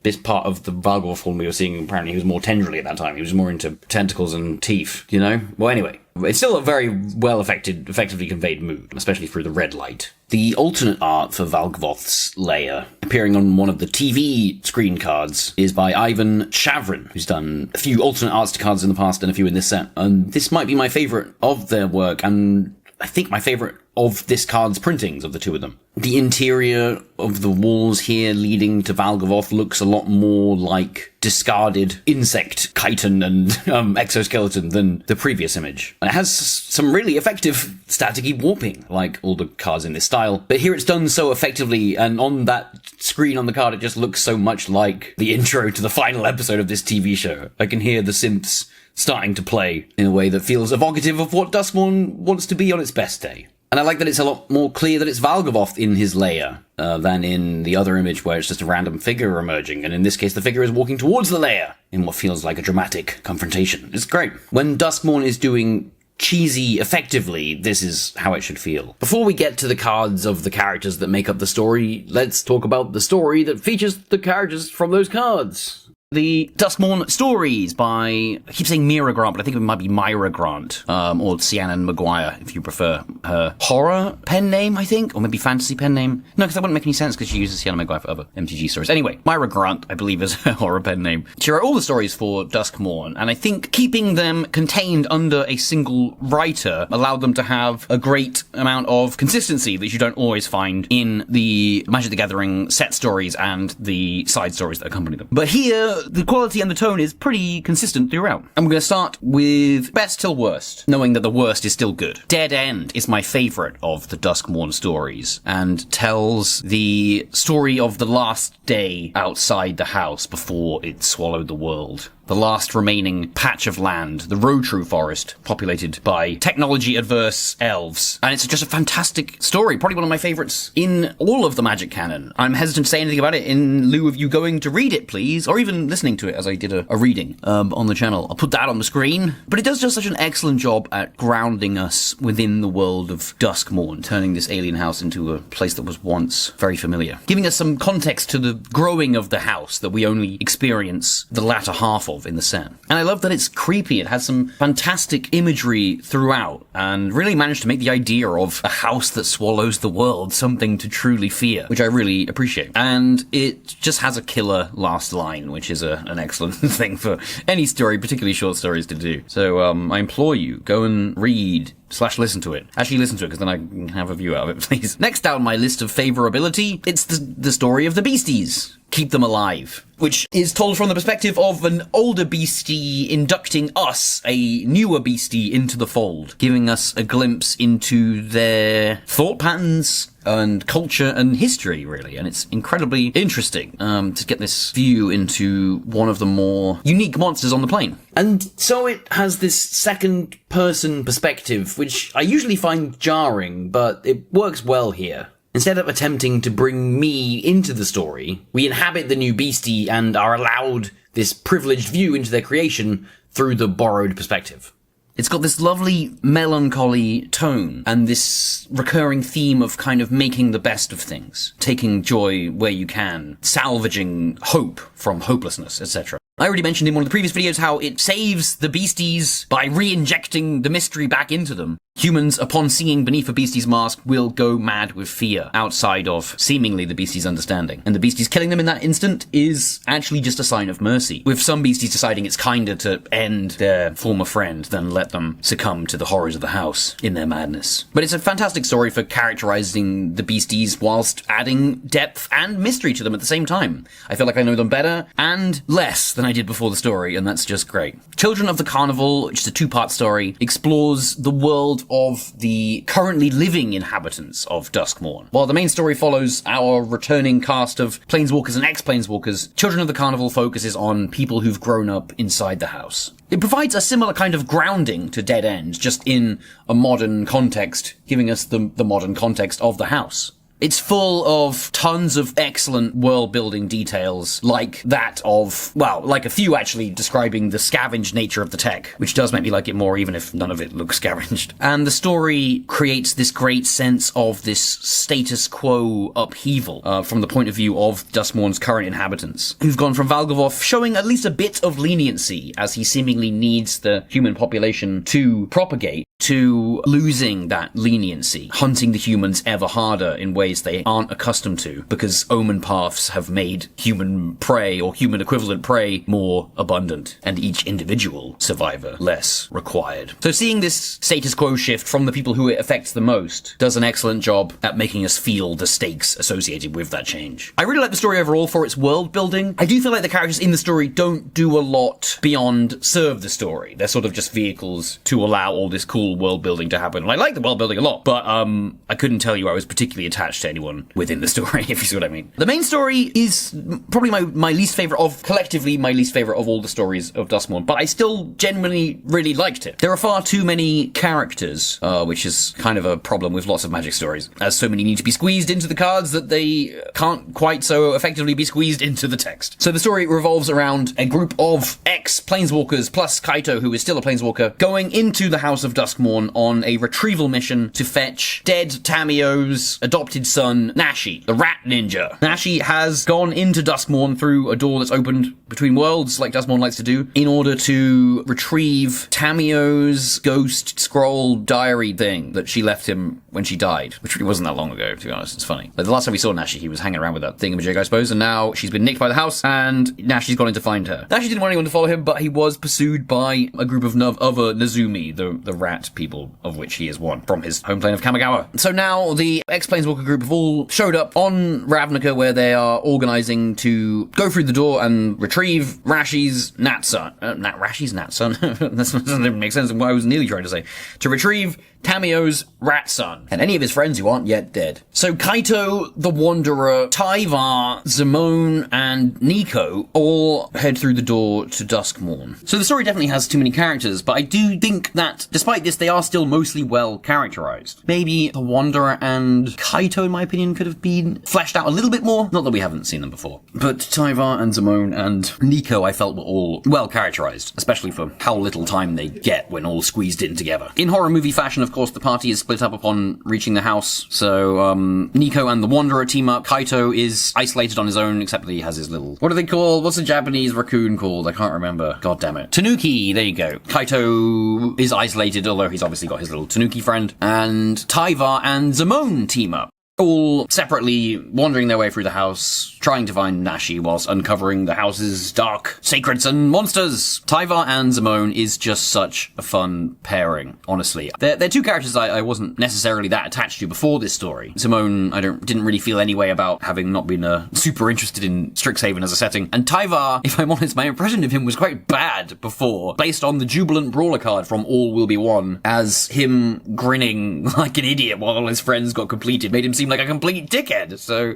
This part of the Valgavoth form we were seeing, apparently he was more tendrily at that time. He was more into tentacles and teeth, Well, anyway. It's still a very effectively conveyed mood, especially through the red light. The alternate art for Valgavoth's Lair, appearing on one of the TV screen cards, is by Ivan Chavrin, who's done a few alternate arts to cards in the past and a few in this set. And this might be my favourite of their work, and I think my favourite of this card's printings of the two of them. The interior of the walls here leading to Valgavoth looks a lot more like discarded insect chitin and exoskeleton than the previous image. It has some really effective staticky warping, like all the cards in this style, but here it's done so effectively, and on that screen on the card it just looks so much like the intro to the final episode of this TV show. I can hear the synths starting to play in a way that feels evocative of what Duskmourn wants to be on its best day. And I like that it's a lot more clear that it's Valgavoth in his lair than in the other image where it's just a random figure emerging, and in this case the figure is walking towards the lair in what feels like a dramatic confrontation. It's great. When Duskmourn is doing cheesy effectively, this is how it should feel. Before we get to the cards of the characters that make up the story, let's talk about the story that features the characters from those cards. The Duskmourn stories by, I keep saying Mira Grant, but I think it might be Myra Grant, or Sienna Maguire, if you prefer her horror pen name, I think, or maybe fantasy pen name. No, because that wouldn't make any sense, because she uses Sienna Maguire for other MTG stories. Anyway, Myra Grant, I believe, is her horror pen name. She wrote all the stories for Duskmourn, and I think keeping them contained under a single writer allowed them to have a great amount of consistency that you don't always find in the Magic the Gathering set stories and the side stories that accompany them. But here, the quality and the tone is pretty consistent throughout. I'm going to start with best till worst, knowing that the worst is still good. Dead End is my favourite of the Duskmourn stories, and tells the story of the last day outside the house before it swallowed the world. The last remaining patch of land, the Rotru Forest, populated by technology-adverse elves. And it's just a fantastic story, probably one of my favourites in all of the Magic canon. I'm hesitant to say anything about it in lieu of you going to read it, please, or even listening to it as I did a reading on the channel. I'll put that on the screen. But it does just such an excellent job at grounding us within the world of Duskmourn, turning this alien house into a place that was once very familiar. Giving us some context to the growing of the house that we only experience the latter half of in the set. And I love that it's creepy. It has some fantastic imagery throughout, and really managed to make the idea of a house that swallows the world something to truly fear, which I really appreciate. And it just has a killer last line, which is an excellent thing for any story, particularly short stories, to do. So I implore you, go and read / listen to it. Actually listen to it, because then I can have a view out of it, please. Next down my list of favorability, it's the story of the beasties. Keep Them Alive, which is told from the perspective of an older beastie inducting us, a newer beastie, into the fold, giving us a glimpse into their thought patterns and culture and history, really. And it's incredibly interesting to get this view into one of the more unique monsters on the plane. And so it has this second-person perspective, which I usually find jarring, but it works well here. Instead of attempting to bring me into the story, we inhabit the new beastie and are allowed this privileged view into their creation through the borrowed perspective. It's got this lovely melancholy tone and this recurring theme of kind of making the best of things, taking joy where you can, salvaging hope from hopelessness, etc. I already mentioned in one of the previous videos how it saves the beasties by re-injecting the mystery back into them. Humans, upon seeing beneath a beastie's mask, will go mad with fear outside of seemingly the beastie's understanding. And the beasties killing them in that instant is actually just a sign of mercy, with some beasties deciding it's kinder to end their former friend than let them succumb to the horrors of the house in their madness. But it's a fantastic story for characterizing the beasties whilst adding depth and mystery to them at the same time. I feel like I know them better and less than I did before the story, and that's just great. Children of the Carnival, which is a two-part story, explores the world of the currently living inhabitants of Duskmourn. While the main story follows our returning cast of Planeswalkers and ex-Planeswalkers, Children of the Carnival focuses on people who've grown up inside the house. It provides a similar kind of grounding to Dead End, just in a modern context, giving us the modern context of the house. It's full of tons of excellent world-building details, like that of, well, like a few actually describing the scavenged nature of the tech, which does make me like it more even if none of it looks scavenged. And the story creates this great sense of this status quo upheaval from the point of view of Duskmourn's current inhabitants, who've gone from Valgavoth showing at least a bit of leniency as he seemingly needs the human population to propagate, to losing that leniency, hunting the humans ever harder in ways race they aren't accustomed to, because omen paths have made human prey or human equivalent prey more abundant, and each individual survivor less required. So seeing this status quo shift from the people who it affects the most does an excellent job at making us feel the stakes associated with that change. I really like the story overall for its world building. I do feel like the characters in the story don't do a lot beyond serve the story. They're sort of just vehicles to allow all this cool world building to happen. And I like the world building a lot, but I couldn't tell you I was particularly attached to anyone within the story, if you see what I mean. The main story is probably my least favorite of, collectively, my least favorite of all the stories of Duskmourn, but I still genuinely really liked it. There are far too many characters, which is kind of a problem with lots of Magic stories, as so many need to be squeezed into the cards that they can't quite so effectively be squeezed into the text. So the story revolves around a group of ex-planeswalkers plus Kaito, who is still a planeswalker, going into the House of Duskmourn on a retrieval mission to fetch dead Tamio's adopted son, Nashi, the rat ninja. Nashi has gone into Duskmourn through a door that's opened between worlds, like Duskmourn likes to do, in order to retrieve Tamio's ghost scroll diary thing that she left him when she died, which really wasn't that long ago, to be honest. It's funny. Like, the last time we saw Nashi, he was hanging around with that thingamajig, I suppose, and now she's been nicked by the house, and Nashi's gone in to find her. Nashi didn't want anyone to follow him, but he was pursued by a group of other Nezumi, the rat people, of which he is one, from his home plane of Kamigawa. So now the ex-Planeswalker group have all showed up on Ravnica, where they are organizing to go through the door and retrieve Rashi's Natsun. Rashi's Natsun? That doesn't make sense. What I was nearly trying to say. To retrieve Tamio's rat son, and any of his friends who aren't yet dead. So Kaito, the Wanderer, Tyvar, Zimone, and Nico all head through the door to Duskmourn. So the story definitely has too many characters, but I do think that, despite this, they are still mostly well characterized. Maybe the Wanderer and Kaito, in my opinion, could have been fleshed out a little bit more. Not that we haven't seen them before. But Tyvar and Zimone and Nico, I felt, were all well characterized, especially for how little time they get when all squeezed in together. In horror movie fashion, of course, the party is split up upon reaching the house. So, Nico and the Wanderer team up. Kaito is isolated on his own, except that he has his little... What are they called? What's a Japanese raccoon called? I can't remember. God damn it. Tanuki! There you go. Kaito is isolated, although he's obviously got his little Tanuki friend. And Tyvar and Zimone team up, all separately wandering their way through the house, trying to find Nashi whilst uncovering the house's dark secrets and monsters. Tyvar and Zimone is just such a fun pairing, honestly. They're two characters I wasn't necessarily that attached to before this story. Zimone, I didn't really feel any way about, having not been super interested in Strixhaven as a setting. And Tyvar, if I'm honest, my impression of him was quite bad before, based on the Jubilant Brawler card from All Will Be One, as him grinning like an idiot while all his friends got completed made him seem like a complete dickhead. So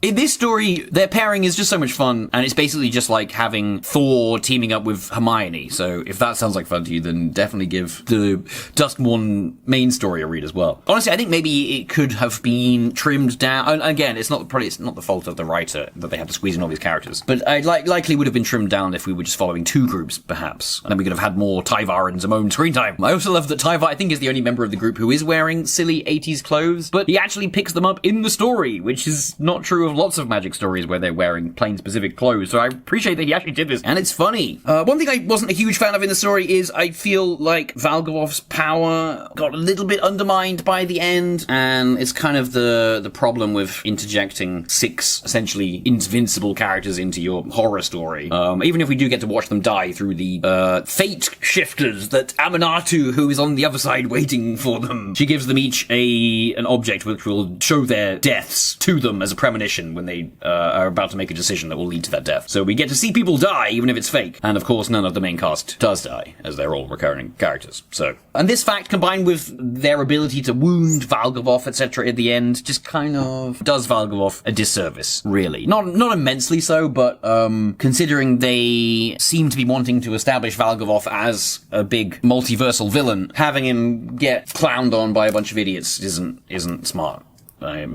in this story, their pairing is just so much fun, and it's basically just like having Thor teaming up with Hermione. So if that sounds like fun to you, then definitely give the Duskmourn main story a read as well. Honestly, I think maybe it could have been trimmed down. And again, it's not the fault of the writer that they had to squeeze in all these characters, but I likely would have been trimmed down if we were just following two groups, perhaps, and then we could have had more Tyvar and Zimone screen time. I also love that Tyvar, I think, is the only member of the group who is wearing silly 80s clothes, but he actually picks them up in the story, which is not true of lots of Magic stories where they're wearing plain specific clothes. So I appreciate that he actually did this, and it's funny. One thing I wasn't a huge fan of in the story is I feel like Valgavoth's power got a little bit undermined by the end, and it's kind of the problem with interjecting 6 essentially invincible characters into your horror story. Even if we do get to watch them die through the fate shifters that Aminatu, who is on the other side waiting for them, she gives them each an object which will show their deaths to them as a premonition when they are about to make a decision that will lead to that death. So we get to see people die, even if it's fake. And of course, none of the main cast does die, as they're all recurring characters. So, and this fact, combined with their ability to wound Valgavoth, etc. at the end, just kind of does Valgavoth a disservice, really. Not immensely so, but considering they seem to be wanting to establish Valgavoth as a big multiversal villain, having him get clowned on by a bunch of idiots isn't smart.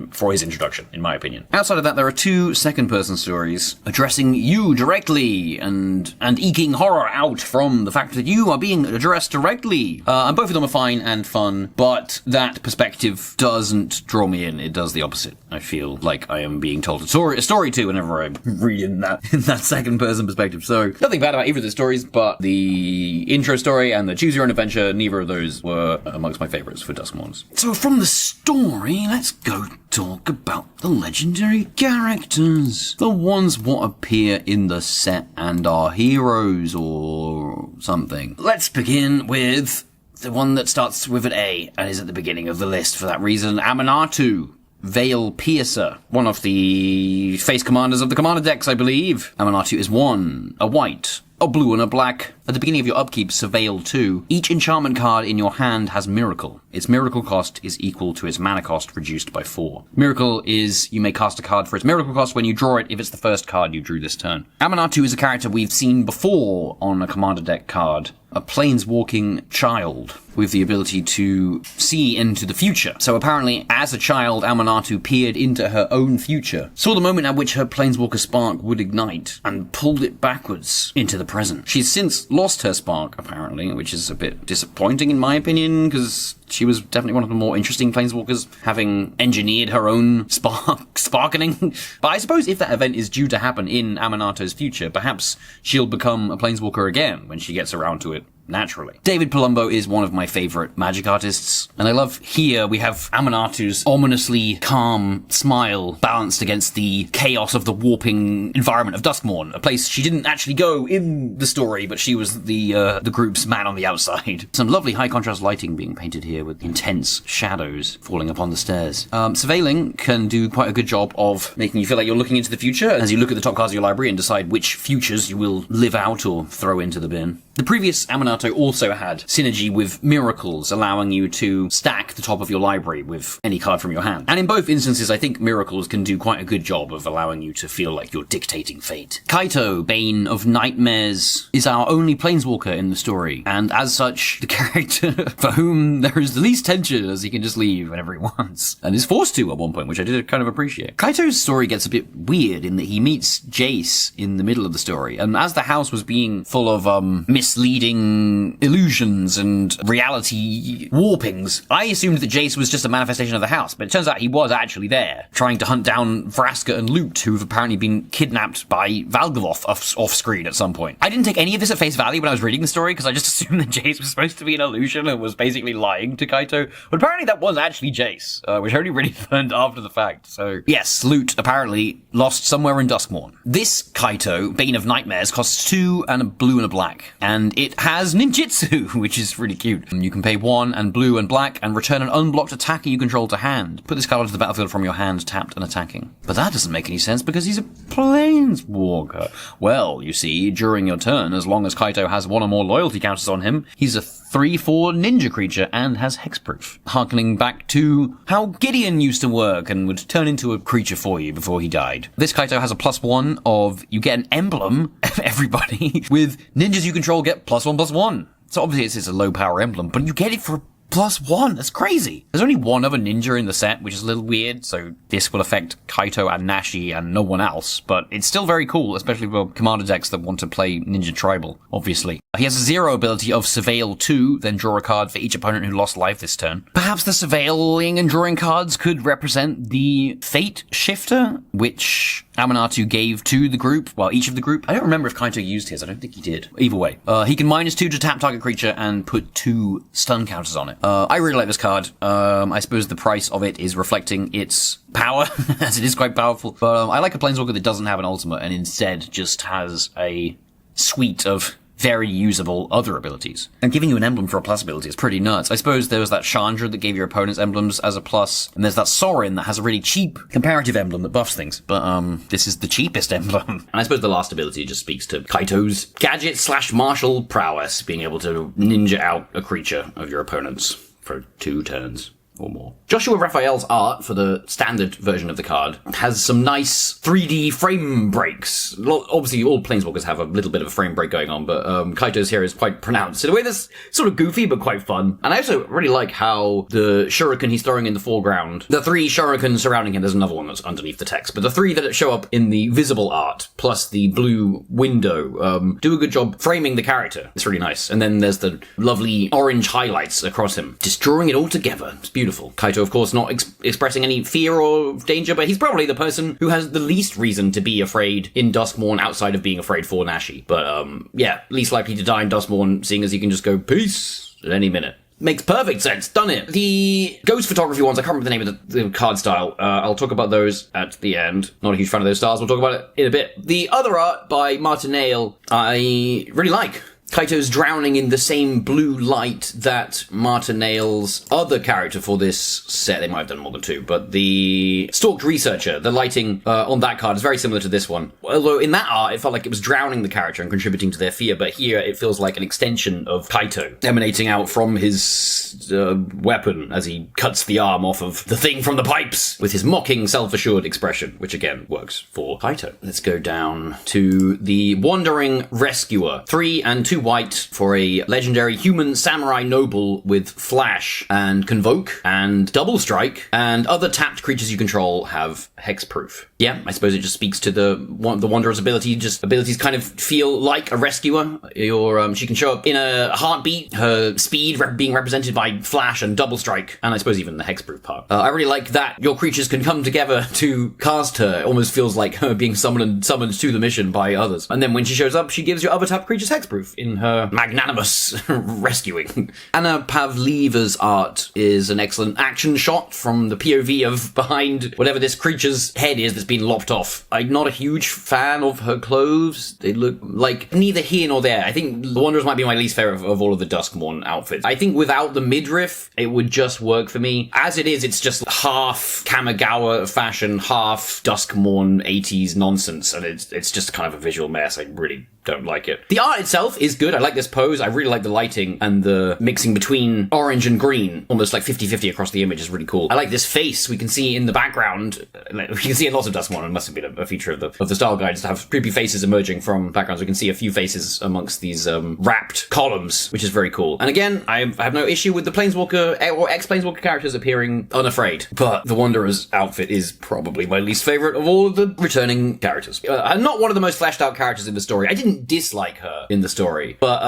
For his introduction, in my opinion. Outside of that, there are 2 second-person stories addressing you directly and eking horror out from the fact that you are being addressed directly. And both of them are fine and fun, but that perspective doesn't draw me in. It does the opposite. I feel like I am being told a story to whenever I'm reading that in that second-person perspective. So nothing bad about either of the stories, but the intro story and the Choose Your Own Adventure, neither of those were amongst my favorites for Duskmourns. So from the story, let's go go talk about the legendary characters. The ones what appear in the set and are heroes or something. Let's begin with the one that starts with an A and is at the beginning of the list for that reason. Aminatou. Veil Piercer, one of the face commanders of the commander decks, I believe. Aminatou is 1, a white, a blue and a black. At the beginning of your upkeep, Surveil 2. Each enchantment card in your hand has Miracle. Its Miracle cost is equal to its mana cost reduced by 4. Miracle is you may cast a card for its Miracle cost when you draw it if it's the first card you drew this turn. Aminatou is a character we've seen before on a commander deck card. A planeswalking child with the ability to see into the future. So apparently, as a child, Aminatou peered into her own future, saw the moment at which her planeswalker spark would ignite, and pulled it backwards into the present. She's since lost her spark, apparently, which is a bit disappointing in my opinion, because she was definitely one of the more interesting planeswalkers, having engineered her own sparkening. But I suppose if that event is due to happen in Aminatou's future, perhaps she'll become a planeswalker again when she gets around to it. Naturally. David Palumbo is one of my favourite Magic artists, and I love here we have Aminatou's ominously calm smile balanced against the chaos of the warping environment of Duskmourn, a place she didn't actually go in the story, but she was the group's man on the outside. Some lovely high contrast lighting being painted here with intense shadows falling upon the stairs. Surveilling can do quite a good job of making you feel like you're looking into the future as you look at the top cards of your library and decide which futures you will live out or throw into the bin. The previous Aminatou also had synergy with Miracles, allowing you to stack the top of your library with any card from your hand. And in both instances, I think Miracles can do quite a good job of allowing you to feel like you're dictating fate. Kaito, Bane of Nightmares, is our only planeswalker in the story, and as such, the character for whom there is the least tension as he can just leave whenever he wants, and is forced to at one point, which I did kind of appreciate. Kaito's story gets a bit weird in that he meets Jace in the middle of the story, and as the house was being full of misleading illusions and reality warpings, I assumed that Jace was just a manifestation of the house, but it turns out he was actually there, trying to hunt down Vraska and Lute, who've apparently been kidnapped by Valgavoth off-screen at some point. I didn't take any of this at face value when I was reading the story, because I just assumed that Jace was supposed to be an illusion and was basically lying to Kaito, but apparently that was actually Jace, which I only really learned after the fact. So yes, Lute apparently lost somewhere in Duskmourn. This Kaito, Bane of Nightmares, costs 2 and a blue and a black, and it has ninjutsu, which is really cute. You can pay 1 and blue and black and return an unblocked attacker you control to hand. Put this card onto the battlefield from your hand, tapped and attacking. But that doesn't make any sense because he's a planeswalker. Well, you see, during your turn, as long as Kaito has 1 or more loyalty counters on him, he's a 3/4 ninja creature and has hexproof, harkening back to how Gideon used to work and would turn into a creature for you before he died. This Kaito has a +1 of you get an emblem, everybody, with ninjas you control get +1/+1. So obviously it's a low power emblem, but you get it for +1. That's crazy. There's only one other ninja in the set, which is a little weird, so this will affect Kaito and Nashi and no one else, but it's still very cool, especially for commander decks that want to play Ninja Tribal, obviously. He has a 0 ability of Surveil 2, then draw a card for each opponent who lost life this turn. Perhaps the surveilling and drawing cards could represent the Fate Shifter, which Aminatou gave to the group, well, each of the group. I don't remember if Kaito used his, I don't think he did. Either way, he can -2 to tap target creature and put 2 stun counters on it. I really like this card. I suppose the price of it is reflecting its power, as it is quite powerful. But I like a planeswalker that doesn't have an ultimate and instead just has a suite of very usable other abilities. And giving you an emblem for a plus ability is pretty nuts. I suppose there was that Chandra that gave your opponent's emblems as a plus, and there's that Sorin that has a really cheap comparative emblem that buffs things. But this is the cheapest emblem. And I suppose the last ability just speaks to Kaito's gadget/martial prowess, being able to ninja out a creature of your opponent's for 2 turns or more. Joshua Raphael's art for the standard version of the card has some nice 3D frame breaks. Obviously, all planeswalkers have a little bit of a frame break going on, but Kaito's here is quite pronounced in a way that's sort of goofy but quite fun. And I also really like how the shuriken he's throwing in the foreground, the 3 shurikens surrounding him, there's another one that's underneath the text, but the 3 that show up in the visible art, plus the blue window, do a good job framing the character. It's really nice. And then there's the lovely orange highlights across him, just drawing it all together. It's beautiful. Kaito, of course, not expressing any fear or danger, but he's probably the person who has the least reason to be afraid in Duskmourn outside of being afraid for Nashi. But, yeah, least likely to die in Duskmourn, seeing as he can just go, peace, at any minute. makes perfect sense. Done it. The ghost photography ones, I can't remember the name of the card style. I'll talk about those at the end. Not a huge fan of those styles. We'll talk about it in a bit. The other art by Martin Nail, I really like. Kaito's drowning in the same blue light that Martin Nail's other character for this set, they might have done more than two, but the Stalked Researcher, the lighting on that card is very similar to this one. Although in that art, it felt like it was drowning the character and contributing to their fear, but here it feels like an extension of Kaito, emanating out from his weapon as he cuts the arm off of the thing from the pipes with his mocking, self-assured expression, which again works for Kaito. Let's go down to the Wandering Rescuer. 3 and 2 white for a legendary human samurai noble with flash and convoke and double strike, and other tapped creatures you control have hexproof. Yeah, I suppose it just speaks to the Wanderer's ability. Just abilities kind of feel like a rescuer. She can show up in a heartbeat. Her speed being represented by flash and double strike, and I suppose even the hexproof part. I really like that your creatures can come together to cast her. It almost feels like her being summoned to the mission by others. And then when she shows up, she gives your other tapped creatures hexproof in her magnanimous rescuing. Anna Pavliva's art is an excellent action shot from the POV of behind whatever this creature's head is that's been lopped off. I'm not a huge fan of her clothes. They look like neither here nor there. I think the Wanderers might be my least favorite of all of the Duskmourn outfits. I think without the midriff, it would just work for me. As it is, it's just half Kamigawa fashion, half Duskmourn 80s nonsense, and it's just kind of a visual mess. I really don't like it. The art itself is good. I like this pose. I really like the lighting and the mixing between orange and green, almost like 50-50 across the image is really cool. I like this face we can see in the background. We can see in lots of Duskmourn. It must have been a feature of the style guides to have creepy faces emerging from backgrounds. We can see a few faces amongst these wrapped columns, which is very cool. And again, I have no issue with the Planeswalker or ex-Planeswalker characters appearing unafraid, but the Wanderer's outfit is probably my least favorite of all of the returning characters. Not one of the most fleshed out characters in the story. I didn't dislike her in the story, but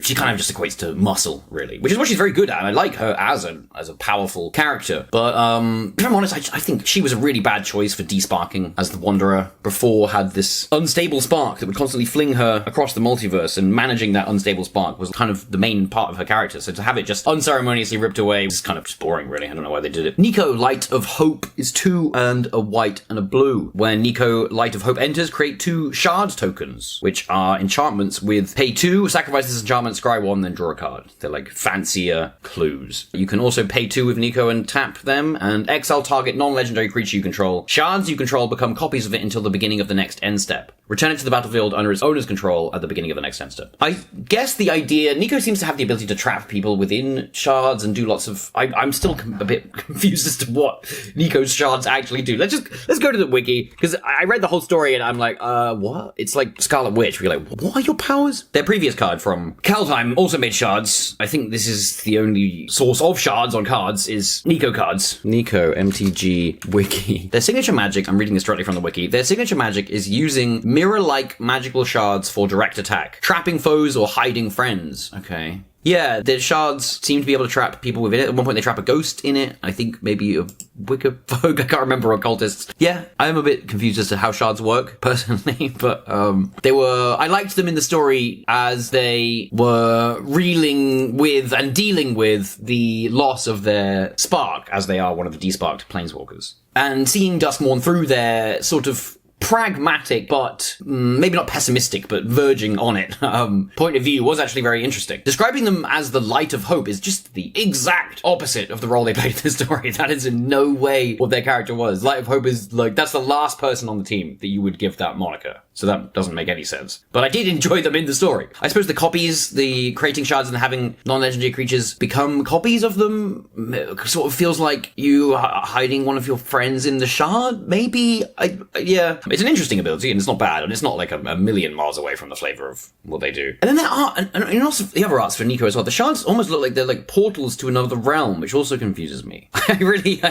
she kind of just equates to muscle, really, which is what she's very good at, and I like her as a powerful character. But if I'm honest, I think she was a really bad choice for desparking as the Wanderer. Before had this unstable spark that would constantly fling her across the multiverse, and managing that unstable spark was kind of the main part of her character. So to have it just unceremoniously ripped away was kind of just boring, really. I don't know why they did it. Nico Light of Hope is 2 and a white and a blue. When Nico Light of Hope enters, create 2 shard tokens, which are enchantments with pay 2, sacrifice this enchantment, scry 1, then draw a card. They're like fancier clues. You can also pay 2 with Nico and tap them, and exile target non-legendary creature you control. Shards you control become copies of it until the beginning of the next end step. Return it to the battlefield under its owner's control at the beginning of the next end step. I guess the idea, Nico seems to have the ability to trap people within shards and do lots of, I'm still a bit confused as to what Nico's shards actually do. Let's go to the wiki, because I read the whole story and I'm like, what? It's like Scarlet Witch, where you're like, what are your powers? Their previous card from Kaldheim also made shards. I think this is the only source of shards on cards is Nico cards. Nico MTG wiki. Their signature magic, I'm reading this directly from the wiki, their signature magic is using mirror-like magical shards for direct attack, trapping foes or hiding friends. Okay. Yeah, the shards seem to be able to trap people within it. At one point they trap a ghost in it. I think maybe a Wicca folk. I can't remember, occultists. Yeah, I'm a bit confused as to how shards work, personally, but I liked them in the story as they were reeling with and dealing with the loss of their spark, as they are one of the desparked planeswalkers. And seeing Duskmourn through their sort of pragmatic, but maybe not pessimistic, but verging on it, point of view was actually very interesting. Describing them as the Light of Hope is just the exact opposite of the role they played in the story. That is in no way what their character was. Light of Hope is like, that's the last person on the team that you would give that moniker. So that doesn't make any sense. But I did enjoy them in the story. I suppose the copies, the creating shards and having non-legendary creatures become copies of them, sort of feels like you are hiding one of your friends in the shard, maybe? Yeah. It's an interesting ability, and it's not bad, and it's not like a million miles away from the flavour of what they do. And then there are, and also the other arts for Nico as well, the shards almost look like they're like portals to another realm, which also confuses me. I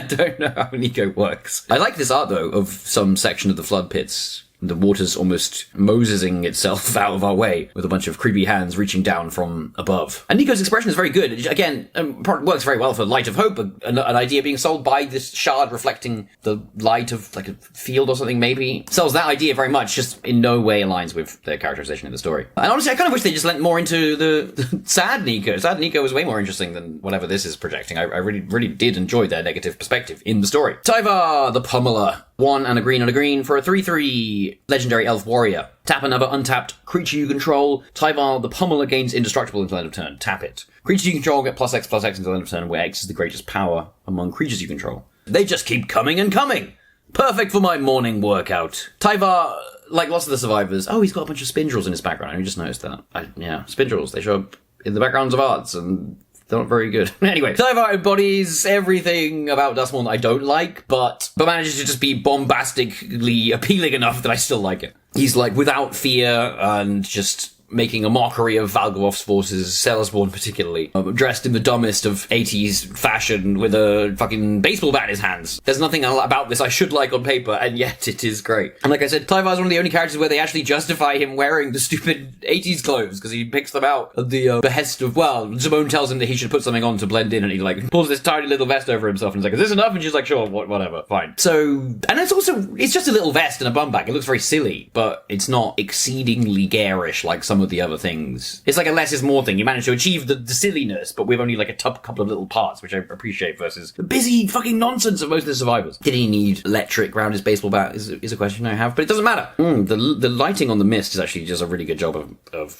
don't know how Nico works. I like this art, though, of some section of the Flood Pits. The water's almost Mosesing itself out of our way with a bunch of creepy hands reaching down from above. And Nico's expression is very good. Again, works very well for Light of Hope, an idea being sold by this shard reflecting the light of like a field or something, maybe. Sells that idea very much, just in no way aligns with their characterization in the story. And honestly, I kind of wish they just lent more into the sad Nico. Sad Nico was way more interesting than whatever this is projecting. I really did enjoy their negative perspective in the story. Tyvar, the Pummeler. 1 and a green for a 3/3 legendary elf warrior. Tap another untapped creature you control. Tyvar, the Pummeler, gains indestructible until end of turn. Tap it. Creatures you control get +X until end of turn, where X is the greatest power among creatures you control. They just keep coming and coming. Perfect for my morning workout. Tyvar, like lots of the survivors, he's got a bunch of spindrels in his background. I just noticed that. Spindrels. They show up in the backgrounds of arts, and they're not very good. Anyway, Tyvar embodies everything about Duskmourn that I don't like, but manages to just be bombastically appealing enough that I still like it. He's like without fear and just making a mockery of Valgavoth's forces, Celisborn particularly, dressed in the dumbest of 80s fashion with a fucking baseball bat in his hands. There's nothing about this I should like on paper, and yet it is great. And like I said, Tyvar's one of the only characters where they actually justify him wearing the stupid 80s clothes, because he picks them out at the behest of, Simone tells him that he should put something on to blend in, and he like pulls this tiny little vest over himself, and he's like, is this enough? And she's like, sure, whatever, fine. So, and it's just a little vest and a bum bag. It looks very silly, but it's not exceedingly garish like some of the other things. It's like a less is more thing. You manage to achieve the silliness, but with only like a couple of little parts, which I appreciate, versus the busy fucking nonsense of most of the survivors. Did he need electric around his baseball bat is a question I have, but it doesn't matter. The lighting on the mist is actually just a really good job of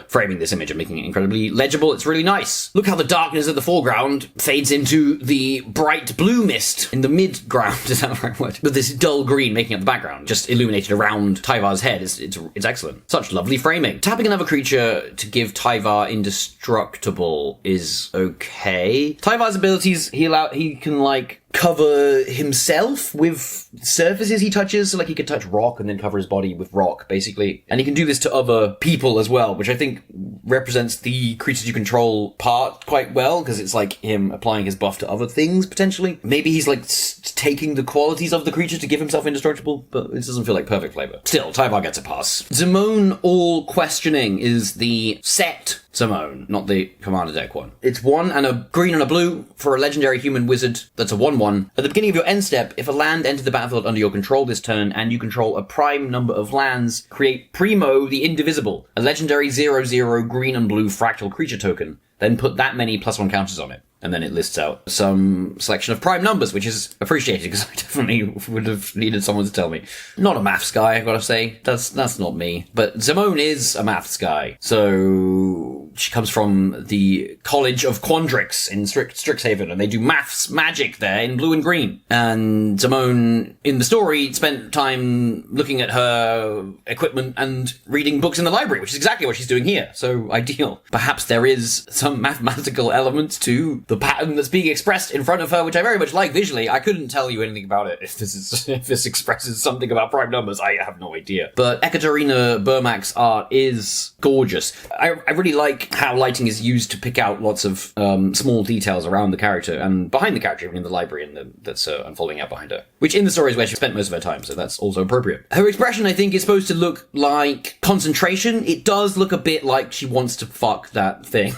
framing this image and making it incredibly legible. It's really nice. Look how the darkness of the foreground fades into the bright blue mist in the mid-ground. Is that the right word? With this dull green making up the background, just illuminated around Tyvar's head. It's excellent. Such lovely framing. Tapping another creature to give Tyvar indestructible is okay. Tyvar's abilities, he can like cover himself with surfaces he touches, so like he could touch rock and then cover his body with rock, basically. And he can do this to other people as well, which I think represents the creatures you control part quite well, because it's like him applying his buff to other things, potentially. Maybe he's like taking the qualities of the creature to give himself indestructible, but it doesn't feel like perfect flavor. Still, Tyvar gets a pass. Simone All Questioning is the set Simone, not the commander deck one. It's 1 and a green and a blue for a legendary human wizard that's a 1/1. At the beginning of your end step, if a land entered the battlefield under your control this turn and you control a prime number of lands, create Primo the Indivisible, a legendary 0/0 green and blue fractal creature token. Then put that many +1 counters on it. And then it lists out some selection of prime numbers, which is appreciated, because I definitely would have needed someone to tell me. Not a maths guy, I've got to say. That's not me. But Simone is a maths guy. So she comes from the College of Quandrix in Strixhaven, and they do maths magic there in blue and green. And Simone, in the story, spent time looking at her equipment and reading books in the library, which is exactly what she's doing here. So ideal. Perhaps there is some mathematical element to the pattern that's being expressed in front of her, which I very much like visually. I couldn't tell you anything about it. If this expresses something about prime numbers, I have no idea. But Ekaterina Burmak's art is gorgeous. I really like how lighting is used to pick out lots of small details around the character and behind the character, even in the library that's unfolding out behind her. Which in the story is where she spent most of her time, so that's also appropriate. Her expression, I think, is supposed to look like concentration. It does look a bit like she wants to fuck that thing.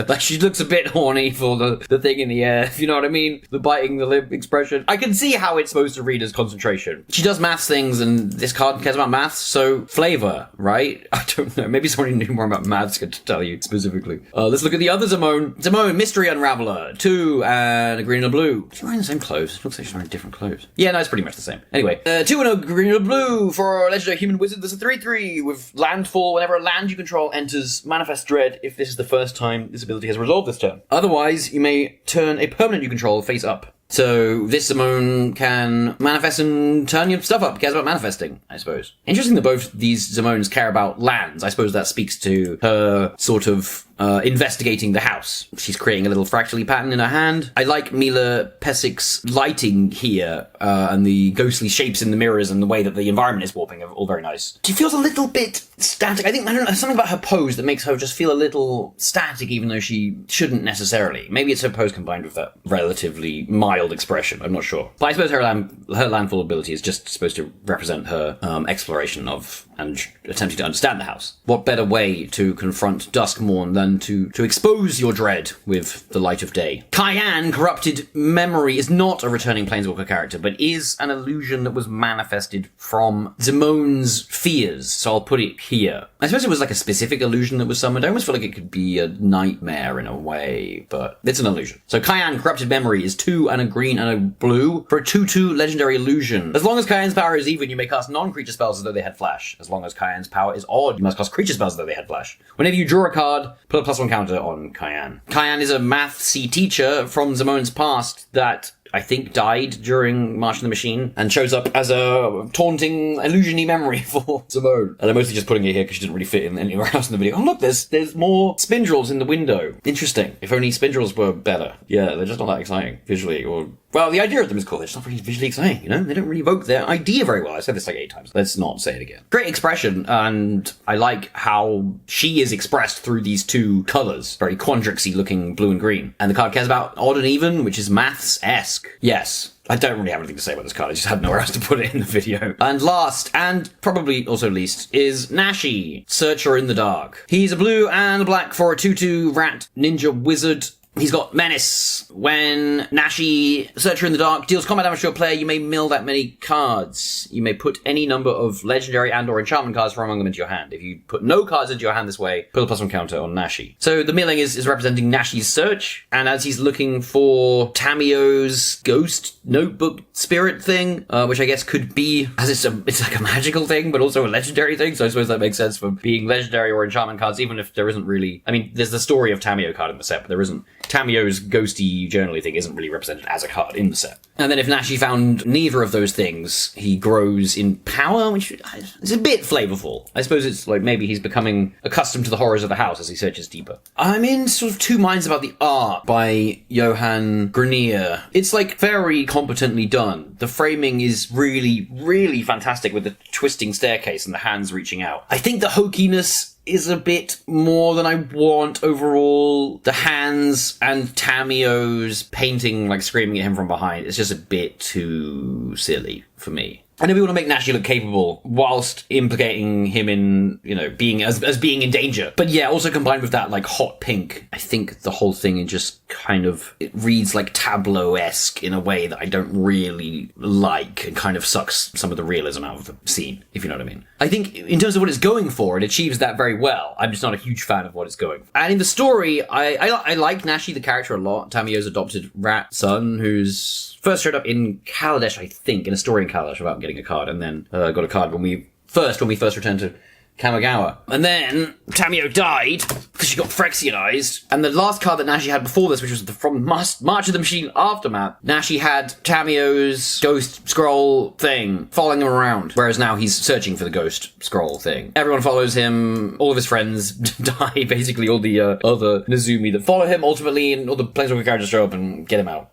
Like she looks a bit horny for the thing in the air, if you know what I mean? The biting the lip expression. I can see how it's supposed to read as concentration. She does maths things, and this card cares about maths, so Flavour, right? I don't know. Maybe someone who knew more about maths could tell you specifically. Let's look at the other Simone. Simone, Mystery Unraveler. 2 and a green and a blue. She's wearing the same clothes. It looks like she's wearing different clothes. Yeah, no, it's pretty much the same. Anyway, 2 and a green and a blue for a legendary human wizard. There's a 3/3 with landfall. Whenever a land you control enters Manifest Dread, if this is the first time this ability has resolved this turn. Otherwise, you may turn a permanent you control face up. So this Simone can manifest and turn your stuff up. Cares about manifesting, I suppose. Interesting that both these Simones care about lands. I suppose that speaks to her sort of investigating the house. She's creating a little fractally pattern in her hand. I like Mila Pesik's lighting here, and the ghostly shapes in the mirrors and the way that the environment is warping are all very nice. She feels a little bit static. I don't know, something about her pose that makes her just feel a little static, even though she shouldn't necessarily. Maybe it's her pose combined with that relatively mild expression. I'm not sure. But I suppose her landfall ability is just supposed to represent her exploration of and attempting to understand the house. What better way to confront Duskmourn than to expose your dread with the light of day? Cayenne, corrupted memory, is not a returning Planeswalker character, but is an illusion that was manifested from Zimone's fears, so I'll put it here. I suppose it was like a specific illusion that was summoned. I almost feel like it could be a nightmare in a way, but it's an illusion. So Cayenne, corrupted memory, is 2 and a green and a blue for a 2/2 legendary illusion. As long as Cayenne's power is even, you may cast non-creature spells as though they had flash. As long as Cayenne's power is odd, you must cast creature spells as though they had flash. Whenever you draw a card, put a +1 counter on Cayenne. Cayenne is a mathsy teacher from Zimone's past that I think died during March of the Machine, and shows up as a taunting, illusion-y memory for Zimone. And I'm mostly just putting it here because she didn't really fit in anywhere else in the video. Oh look, there's more spindrels in the window. Interesting. If only spindrels were better. Yeah, they're just not that exciting visually, or... Well, the idea of them is cool. They're just not really visually exciting, you know? They don't really evoke their idea very well. I said this like 8 times. Let's not say it again. Great expression, and I like how she is expressed through these 2 colours. Very Quandrixy looking blue and green. And the card cares about odd and even, which is maths-esque. Yes. I don't really have anything to say about this card, I just had nowhere else to put it in the video. And last, and probably also least, is Nashi, Searcher in the Dark. He's a blue and a black for a 2/2 rat ninja wizard. He's got Menace. When Nashi, Searcher in the Dark, deals combat damage to a player, you may mill that many cards. You may put any number of legendary and or enchantment cards from among them into your hand. If you put no cards into your hand this way, put a +1 counter on Nashi. So the milling is representing Nashi's search, and as he's looking for Tamio's ghost notebook spirit thing, which I guess could be, as it's like a magical thing, but also a legendary thing, so I suppose that makes sense for being legendary or enchantment cards, even if there isn't really... I mean, there's the story of Tamio card in the set, but there isn't... Tamio's ghosty journaly thing isn't really represented as a card in the set. And then if Nashi found neither of those things, he grows in power, which is a bit flavorful. I suppose it's like maybe he's becoming accustomed to the horrors of the house as he searches deeper. I'm in sort of 2 minds about the art by Johan Grenier. It's like very competently done. The framing is really, really fantastic with the twisting staircase and the hands reaching out. I think the hokiness is a bit more than I want overall. The hands and Tamio's painting, like screaming at him from behind, it's just a bit too silly for me. I know we want to make Nashi look capable whilst implicating him in, you know, being as being in danger. But yeah, also combined with that like hot pink, I think the whole thing is just kind of, it reads like tableau-esque in a way that I don't really like, and kind of sucks some of the realism out of the scene, if you know what I mean. I think in terms of what it's going for, it achieves that very well. I'm just not a huge fan of what it's going for. And in the story, I like Nashi, the character, a lot. Tamio's adopted rat son, who's first showed up in Kaladesh, I think, in a story in Kaladesh without getting a card, and then got a card when we first returned to Kamigawa. And then Tamio died because she got Phyrexianized. And the last card that Nashi had before this, which was from March of the Machine Aftermath, Nashi had Tamio's ghost scroll thing following him around. Whereas now he's searching for the ghost scroll thing. Everyone follows him. All of his friends die. Basically, all the other Nezumi that follow him ultimately, and all the Planeswalker characters show up and get him out.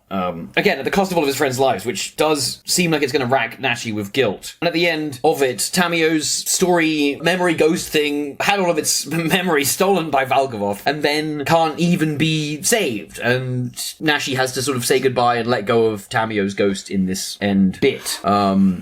Again, at the cost of all of his friends' lives, which does seem like it's going to rack Nashi with guilt. And at the end of it, Tamio's story memory ghost thing had all of its memory stolen by Valgavoth and then can't even be saved, and Nashi has to sort of say goodbye and let go of Tamio's ghost in this end bit,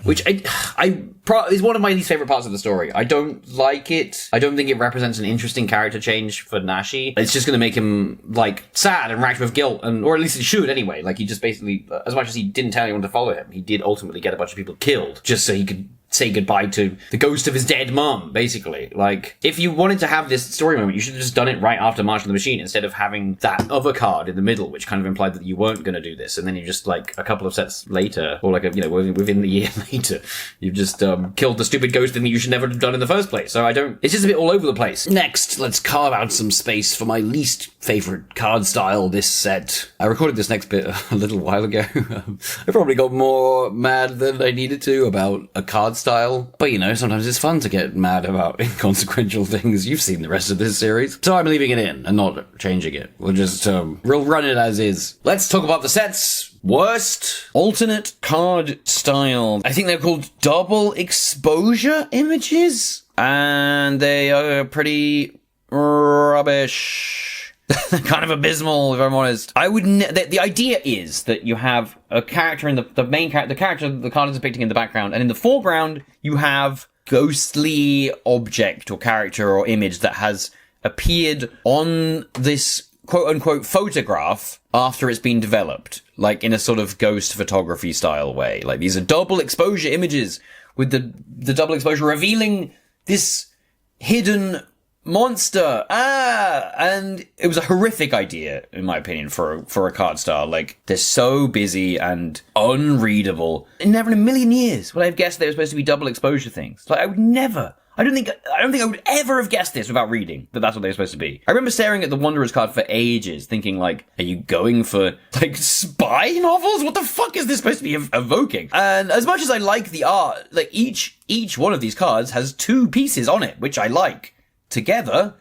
which is one of my least favorite parts of the story. I don't like it. I don't think it represents an interesting character change for Nashi. It's just going to make him like sad and racked with guilt, or at least it should anyway. Like, he just basically, as much as he didn't tell anyone to follow him, he did ultimately get a bunch of people killed just so he could say goodbye to the ghost of his dead mum, basically. Like, if you wanted to have this story moment, you should have just done it right after March of the Machine, instead of having that other card in the middle, which kind of implied that you weren't going to do this, and then you just, like, a couple of sets later, or like, within the year later, you've just killed the stupid ghost thing that you should never have done in the first place. So it's just a bit all over the place. Next, let's carve out some space for my least favorite card style this set. I recorded this next bit a little while ago. I probably got more mad than I needed to about a card style. But, sometimes it's fun to get mad about inconsequential things. You've seen the rest of this series. So I'm leaving it in and not changing it. We'll run it as is. Let's talk about the sets. Worst alternate card style. I think they're called double exposure images. And they are pretty rubbish. They're kind of abysmal, if I'm honest. The idea is that you have a character in the main character, the character the card is depicting in the background, and in the foreground you have ghostly object or character or image that has appeared on this quote-unquote photograph after it's been developed, like in a sort of ghost photography style way. Like, these are double exposure images with the double exposure revealing this hidden monster. And it was a horrific idea, in my opinion, for a card style. Like, they're so busy and unreadable. And never in a million years would I have guessed they were supposed to be double exposure things. Like, I don't think I would ever have guessed this without reading that that's what they were supposed to be. I remember staring at the Wanderer's card for ages, thinking, like, are you going for, like, spy novels? What the fuck is this supposed to be evoking? And as much as I like the art, like, each one of these cards has two pieces on it, which I like. Together,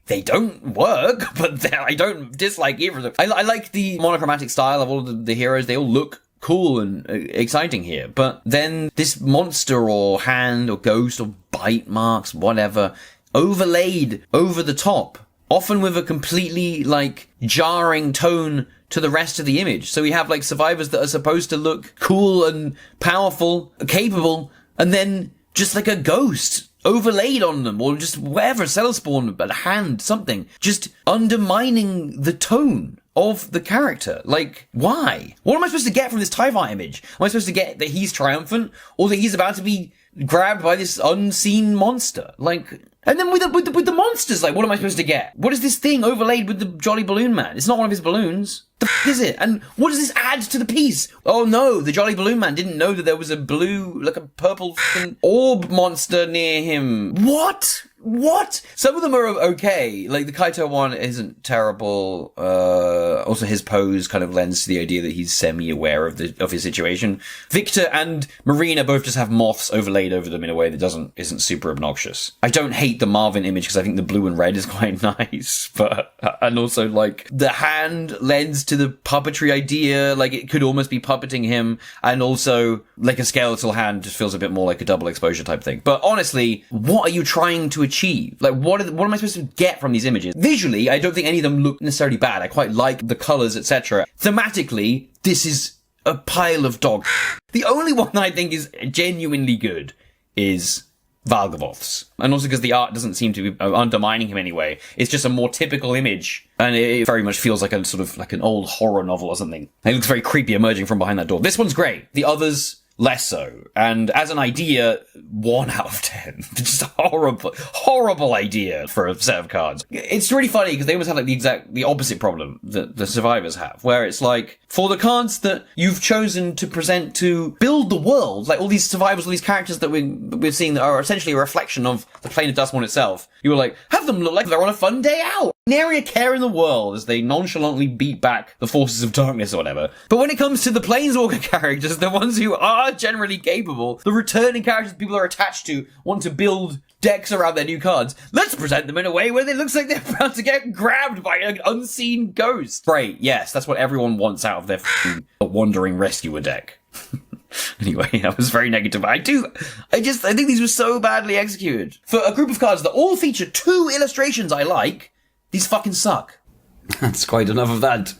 they don't work, but I don't dislike either of them. I like the monochromatic style of all of the heroes. They all look cool and exciting here, but then this monster or hand or ghost or bite marks, whatever, overlaid over the top, often with a completely, like, jarring tone to the rest of the image. So we have, like, survivors that are supposed to look cool and powerful, capable, and then just like a ghost overlaid on them, or just whatever, cell spawn, a hand, something, just undermining the tone of the character. Like, why? What am I supposed to get from this TIE fighter image? Am I supposed to get that he's triumphant, or that he's about to be grabbed by this unseen monster? Like, and then with the monsters, like, what am I supposed to get? What is this thing overlaid with the Jolly Balloon Man? It's not one of his balloons. The f*** is it? And what does this add to the piece? Oh no, the Jolly Balloon Man didn't know that there was a blue, like a purple f***ing orb monster near him. What? Some of them are okay. Like, the Kaito one isn't terrible. Also, his pose kind of lends to the idea that he's semi-aware of his situation. Victor and Marina both just have moths overlaid over them in a way that isn't super obnoxious. I don't hate the Marvin image because I think the blue and red is quite nice, and also, like, the hand lends to the puppetry idea. Like, it could almost be puppeting him, and also, like, a skeletal hand just feels a bit more like a double exposure type thing. But honestly, what are you trying to achieve? Like, what am I supposed to get from these images? Visually, I don't think any of them look necessarily bad. I quite like the colors, etc. Thematically, this is a pile of dog. The only one that I think is genuinely good is Valgavoth's. And also because the art doesn't seem to be undermining him anyway. It's just a more typical image. And it very much feels like a sort of like an old horror novel or something. And it looks very creepy emerging from behind that door. This one's great. The others, less so. And as an idea, 1 out of 10. Just a horrible idea for a set of cards. It's really funny because they almost have like the opposite problem that the survivors have, where it's like, for the cards that you've chosen to present to build the world, like all these survivors, all these characters that we're seeing that are essentially a reflection of the plane of Duskmourn itself, you were like, have them look like they're on a fun day out. Nary a care in the world as they nonchalantly beat back the forces of darkness or whatever. But when it comes to the Planeswalker characters, the ones who are generally capable, the returning characters people are attached to, want to build decks around their new cards, let's present them in a way where it looks like they're about to get grabbed by an unseen ghost. Great, yes, that's what everyone wants out of their wandering rescuer deck. Anyway, I was very negative. I think these were so badly executed. For a group of cards that all feature 2 illustrations I like, these fucking suck. That's quite enough of that.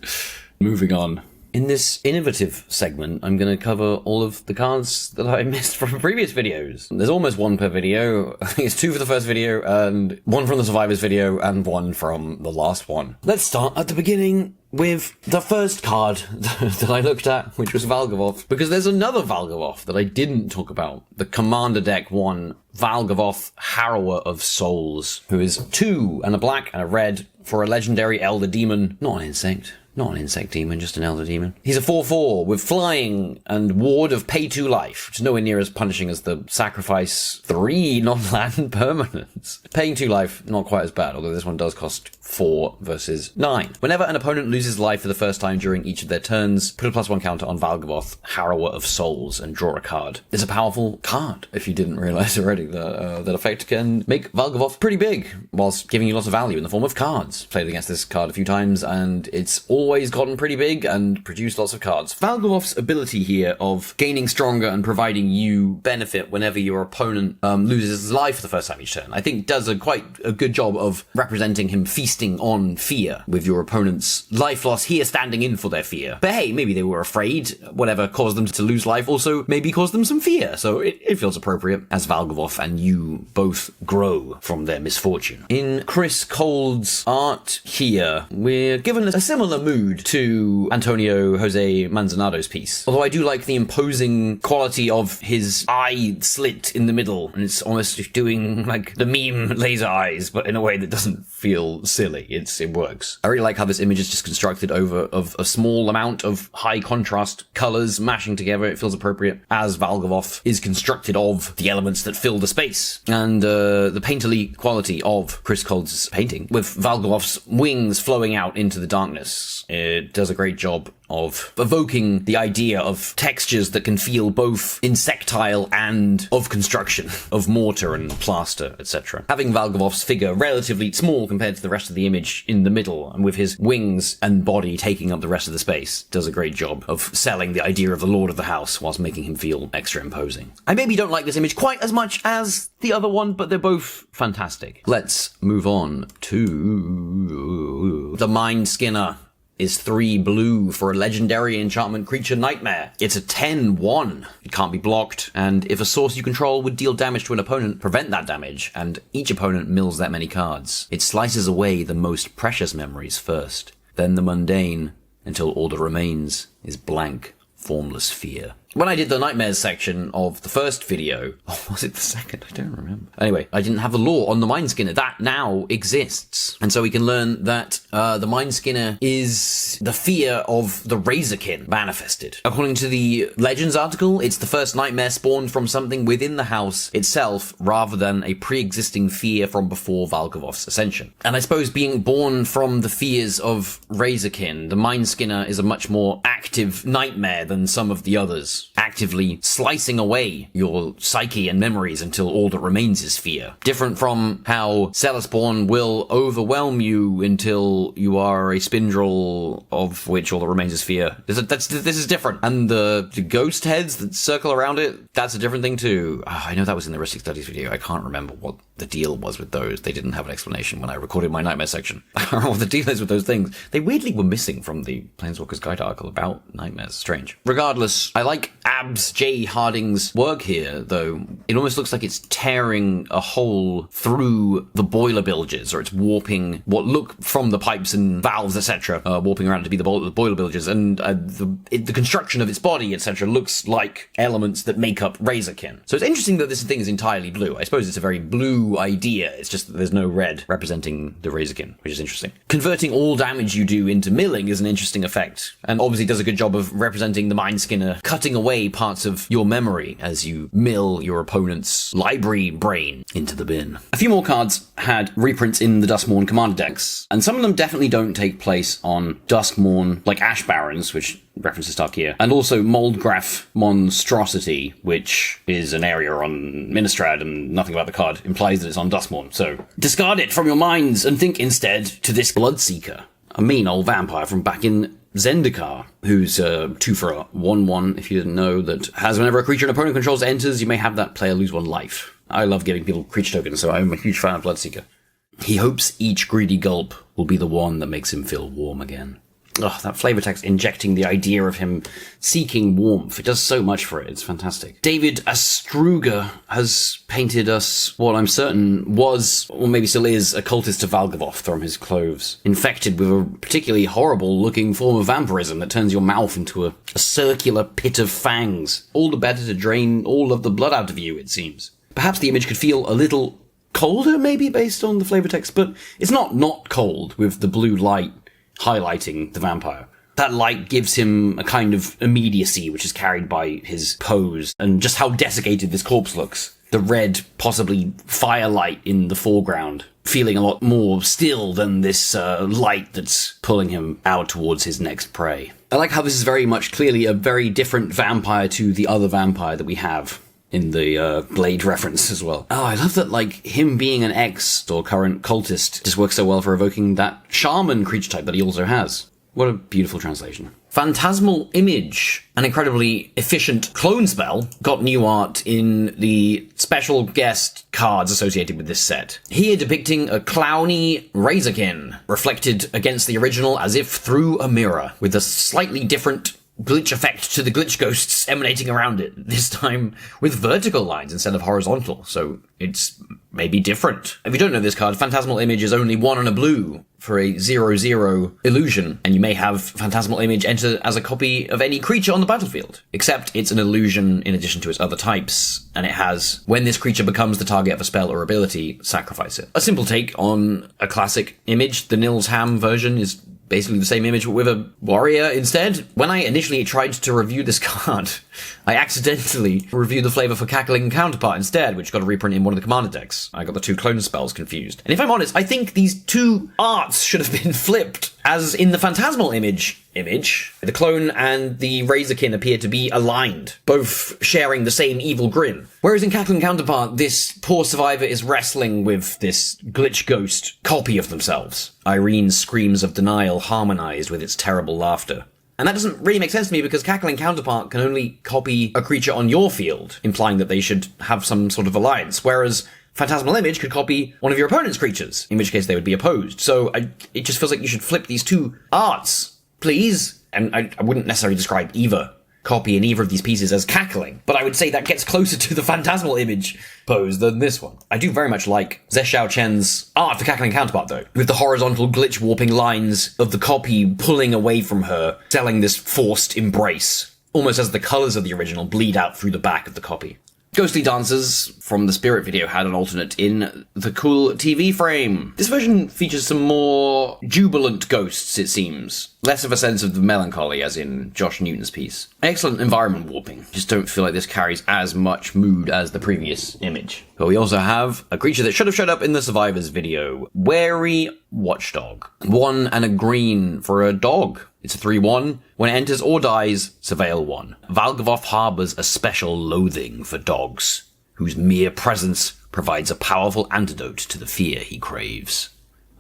Moving on. In this innovative segment, I'm going to cover all of the cards that I missed from previous videos. There's almost 1 per video. I think it's 2 for the first video, and 1 from the Survivors video, and 1 from the last one. Let's start at the beginning with the first card that I looked at, which was Valgavoth, because there's another Valgavoth that I didn't talk about. The Commander Deck 1, Valgavoth, Harrower of Souls, who is 2 and a black and a red for a legendary Elder Demon, not an insect. Not an insect demon, just an elder demon. He's a 4/4 with flying and ward of pay 2 life, which is nowhere near as punishing as the sacrifice 3 non-land permanents. Paying 2 life, not quite as bad, although this one does cost 4 versus 9. Whenever an opponent loses life for the first time during each of their turns, put a +1 counter on Valgavoth, Harrower of Souls, and draw a card. It's a powerful card, if you didn't realize already. That effect can make Valgavoth pretty big, whilst giving you lots of value in the form of cards. Played against this card a few times, and it's always gotten pretty big and produced lots of cards. Valgavoth's ability here of gaining stronger and providing you benefit whenever your opponent loses life for the first time each turn, I think does quite a good job of representing him feasting on fear, with your opponent's life loss here standing in for their fear. But hey, maybe they were afraid, whatever caused them to lose life also maybe caused them some fear, so it feels appropriate as Valgavoth and you both grow from their misfortune. In Chris Cold's art here, we're given a similar mood to Antonio Jose Manzanado's piece, although I do like the imposing quality of his eye slit in the middle, and it's almost doing like the meme laser eyes, but in a way that doesn't feel silly. It works. I really like how this image is just constructed of a small amount of high contrast colors mashing together. It feels appropriate as Valgavoth is constructed of the elements that fill the space. And the painterly quality of Chris Cold's painting, with Valgavoth's wings flowing out into the darkness, it does a great job of evoking the idea of textures that can feel both insectile and of construction, of mortar and plaster, etc. Having Valgavoth's figure relatively small compared to the rest of the image in the middle, and with his wings and body taking up the rest of the space, does a great job of selling the idea of the lord of the house whilst making him feel extra imposing. I maybe don't like this image quite as much as the other one, but they're both fantastic. Let's move on to the Mind Skinner. Is 3 blue for a legendary enchantment creature Nightmare. It's a 10/1. It can't be blocked, and if a source you control would deal damage to an opponent, prevent that damage, and each opponent mills that many cards. It slices away the most precious memories first, then the mundane, until all that remains is blank, formless fear. When I did the Nightmares section of the first video, or was it the second? I don't remember. Anyway, I didn't have the lore on the Mind Skinner. That now exists. And so we can learn that the Mind Skinner is the fear of the Razorkin manifested. According to the Legends article, it's the first nightmare spawned from something within the house itself, rather than a pre-existing fear from before Valgavoth's ascension. And I suppose being born from the fears of Razorkin, the Mind Skinner is a much more active nightmare than some of the others, actively slicing away your psyche and memories until all that remains is fear. Different from how Celisborn will overwhelm you until you are a spindle of which all that remains is fear. This is different. And the ghost heads that circle around it, that's a different thing too. I know that was in the Ristic Studies video. I can't remember what the deal was with those. They didn't have an explanation when I recorded my Nightmare section. I don't know what the deal is with those things. They weirdly were missing from the Planeswalker's Guide article about nightmares. Strange. Regardless, I like Abs J. Harding's work here, though. It almost looks like it's tearing a hole through the boiler bilges, or it's warping what look from the pipes and valves, etc., warping around to be the boiler bilges, and the construction of its body, etc., looks like elements that make up Razorkin. So it's interesting that this thing is entirely blue. I suppose it's a very blue idea. It's just that there's no red representing the Razorkin, which is interesting. Converting all damage you do into milling is an interesting effect, and obviously does a good job of representing the Mind Skinner cutting away parts of your memory as you mill your opponent's library brain into the bin. A few more cards had reprints in the Duskmourn commander decks, and some of them definitely don't take place on Duskmourn, like Ash Barrens, which references Tarkia, and also Moldgraf Monstrosity, which is an area on Ministrad, and nothing about the card implies that it's on Duskmourn, so discard it from your minds and think instead to this Bloodseeker, a mean old vampire from back in Zendikar, who's 2 for a 1/1, if you didn't know, that has whenever a creature an opponent controls enters, you may have that player lose 1 life. I love giving people creature tokens, so I'm a huge fan of Bloodseeker. He hopes each greedy gulp will be the one that makes him feel warm again. Oh, that flavor text injecting the idea of him seeking warmth. It does so much for it. It's fantastic. David Astruga has painted us what I'm certain was, or maybe still is, a cultist of Valgavoth from his clothes, infected with a particularly horrible looking form of vampirism that turns your mouth into a circular pit of fangs. All the better to drain all of the blood out of you, it seems. Perhaps the image could feel a little colder, maybe, based on the flavor text, but it's not cold with the blue light highlighting the vampire. That light gives him a kind of immediacy, which is carried by his pose, and just how desiccated this corpse looks. The red, possibly firelight in the foreground, feeling a lot more still than this light that's pulling him out towards his next prey. I like how this is very much clearly a very different vampire to the other vampire that we have in the Blade reference as well. Oh, I love that, like, him being an ex or current cultist just works so well for evoking that shaman creature type that he also has. What a beautiful translation. Phantasmal Image, an incredibly efficient clone spell, got new art in the special guest cards associated with this set. Here depicting a clowny Razorkin, reflected against the original as if through a mirror, with a slightly different glitch effect to the glitch ghosts emanating around it, this time with vertical lines instead of horizontal, so it's maybe different. If you don't know this card, Phantasmal Image is only 1 and a blue for a 0/0 illusion, and you may have Phantasmal Image enter as a copy of any creature on the battlefield, except it's an illusion in addition to its other types, and it has, when this creature becomes the target of a spell or ability, sacrifice it. A simple take on a classic image. The Nils Ham version is basically the same image but with a warrior instead. When I initially tried to review this card, I accidentally reviewed the Flavour for Cackling Counterpart instead, which got a reprint in one of the commander decks. I got the two clone spells confused. And if I'm honest, I think these two arts should have been flipped. As in the Phantasmal Image, the clone and the Razorkin appear to be aligned, both sharing the same evil grin. Whereas in Cackling Counterpart, this poor survivor is wrestling with this glitch ghost copy of themselves. Irene's screams of denial harmonized with its terrible laughter. And that doesn't really make sense to me because Cackling Counterpart can only copy a creature on your field, implying that they should have some sort of alliance, whereas Phantasmal Image could copy one of your opponent's creatures, in which case they would be opposed. So it just feels like you should flip these two arts, please. And I wouldn't necessarily describe either copy in either of these pieces as cackling, but I would say that gets closer to the Phantasmal Image pose than this one. I do very much like Zeshao Chen's art for Cackling Counterpart though, with the horizontal glitch warping lines of the copy pulling away from her, selling this forced embrace, almost as the colours of the original bleed out through the back of the copy. Ghostly Dancers from the Spirit video had an alternate in the cool TV frame. This version features some more jubilant ghosts, it seems. Less of a sense of the melancholy as in Josh Newton's piece. Excellent environment warping. Just don't feel like this carries as much mood as the previous image. But we also have a creature that should have showed up in the Survivors video. Wary Watchdog. 1 and a green for a dog. It's a 3/1. When it enters or dies, surveil 1. Valgavoth harbors a special loathing for dogs, whose mere presence provides a powerful antidote to the fear he craves.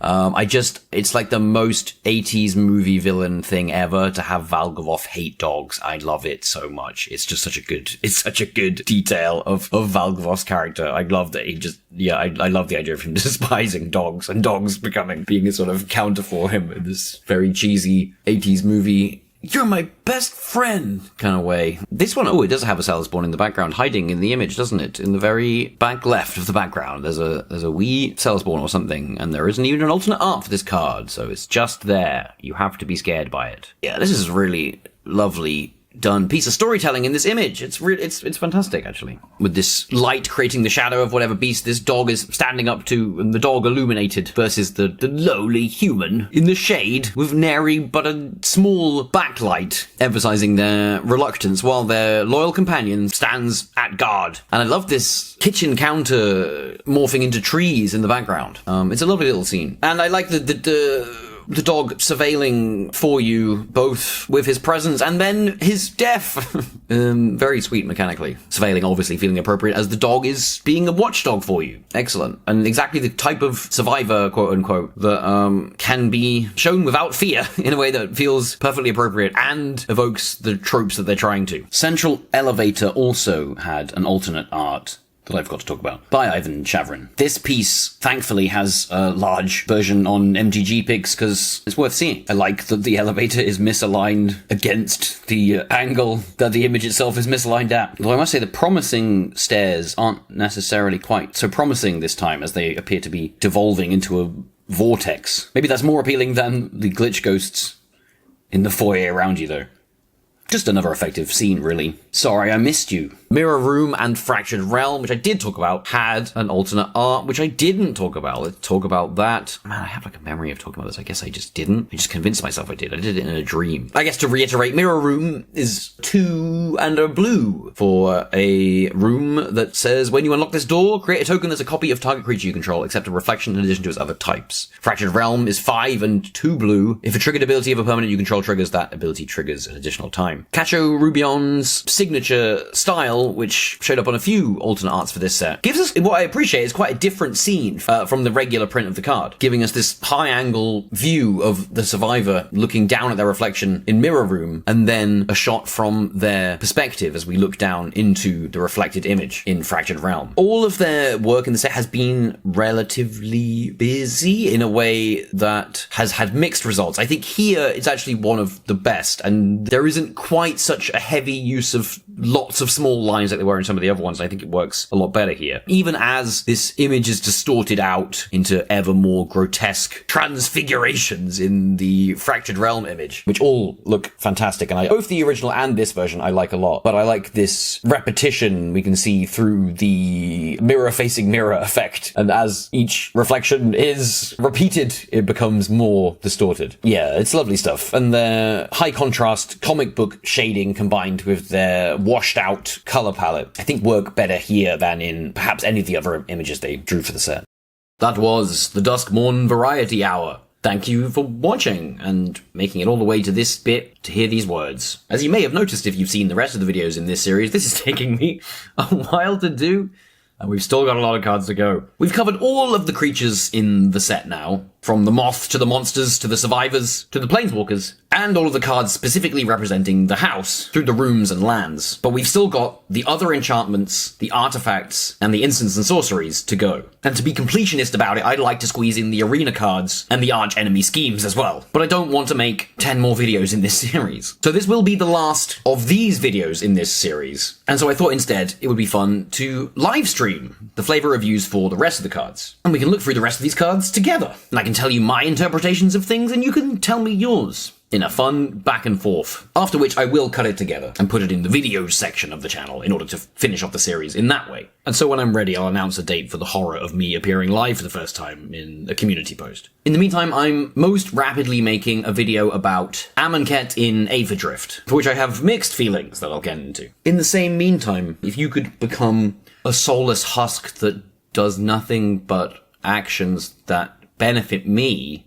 It's like the most 80s movie villain thing ever to have Valgavoth hate dogs. I love it so much. It's such a good detail of Valgavoth's character. I love that I love the idea of him despising dogs and dogs being a sort of counter for him in this very cheesy 80s movie. You're my best friend kind of way. This one, it does have a Salazborn in the background, hiding in the image, doesn't it? In the very back left of the background, there's a wee Salazborn or something, and there isn't even an alternate art for this card, so it's just there. You have to be scared by it. Yeah, this is really lovely done piece of storytelling in this image. It's fantastic, actually. With this light creating the shadow of whatever beast this dog is standing up to, and the dog illuminated versus the lowly human in the shade with nary but a small backlight, emphasizing their reluctance while their loyal companion stands at guard. And I love this kitchen counter morphing into trees in the background. It's a lovely little scene. And I like the dog surveilling for you, both with his presence and then his death. Very sweet mechanically. Surveilling obviously feeling appropriate as the dog is being a watchdog for you. Excellent. And exactly the type of survivor, quote unquote, that can be shown without fear in a way that feels perfectly appropriate and evokes the tropes that they're trying to. Central Elevator also had an alternate art that I forgot to talk about, by Ivan Chavrin. This piece, thankfully, has a large version on MTG picks because it's worth seeing. I like that the elevator is misaligned against the angle that the image itself is misaligned at. Though I must say the promising stairs aren't necessarily quite so promising this time, as they appear to be devolving into a vortex. Maybe that's more appealing than the glitch ghosts in the foyer around you, though. Just another effective scene, really. Sorry I missed you. Mirror Room and Fractured Realm, which I did talk about, had an alternate art, which I didn't talk about. Let's talk about that. Man, I have like a memory of talking about this. I guess I just didn't. I just convinced myself I did. I did it in a dream. I guess to reiterate, Mirror Room is 2 and a blue for a room that says, when you unlock this door, create a token that's a copy of target creature you control, except a reflection in addition to its other types. Fractured Realm is 5 and 2 blue. If a triggered ability of a permanent you control triggers, that ability triggers an additional time. Cacho Rubion's signature style, which showed up on a few alternate arts for this set, gives us what I appreciate is quite a different scene from the regular print of the card, giving us this high angle view of the survivor looking down at their reflection in Mirror Room, and then a shot from their perspective as we look down into the reflected image in Fractured Realm. All of their work in the set has been relatively busy in a way that has had mixed results. I think here it's actually one of the best, and there isn't quite such a heavy use of lots of small lines like there were in some of the other ones. I think it works a lot better here. Even as this image is distorted out into ever more grotesque transfigurations in the Fractured Realm image, which all look fantastic, and both the original and this version I like a lot, but I like this repetition we can see through the mirror facing mirror effect, and as each reflection is repeated, it becomes more distorted. Yeah, it's lovely stuff, and their high contrast comic book shading combined with their washed out color palette, I think work better here than in perhaps any of the other images they drew for the set. That was the Duskmourn Variety Hour. Thank you for watching and making it all the way to this bit to hear these words. As you may have noticed if you've seen the rest of the videos in this series, this is taking me a while to do, and we've still got a lot of cards to go. We've covered all of the creatures in the set now, from the moth to the monsters to the survivors to the planeswalkers, and all of the cards specifically representing the house through the rooms and lands. But we've still got the other enchantments, the artifacts, and the instants and sorceries to go. And to be completionist about it, I'd like to squeeze in the arena cards and the arch enemy schemes as well. But I don't want to make 10 more videos in this series. So this will be the last of these videos in this series. And so I thought instead it would be fun to live stream the Flavour reviews for the rest of the cards. And we can look through the rest of these cards together. And I can tell you my interpretations of things and you can tell me yours in a fun back and forth, after which I will cut it together and put it in the videos section of the channel in order to finish off the series in that way. And so when I'm ready, I'll announce a date for the horror of me appearing live for the first time in a community post. In the meantime, I'm most rapidly making a video about Amonkhet in Aetherdrift, for which I have mixed feelings that I'll get into. In the same meantime, if you could become a soulless husk that does nothing but actions that benefit me,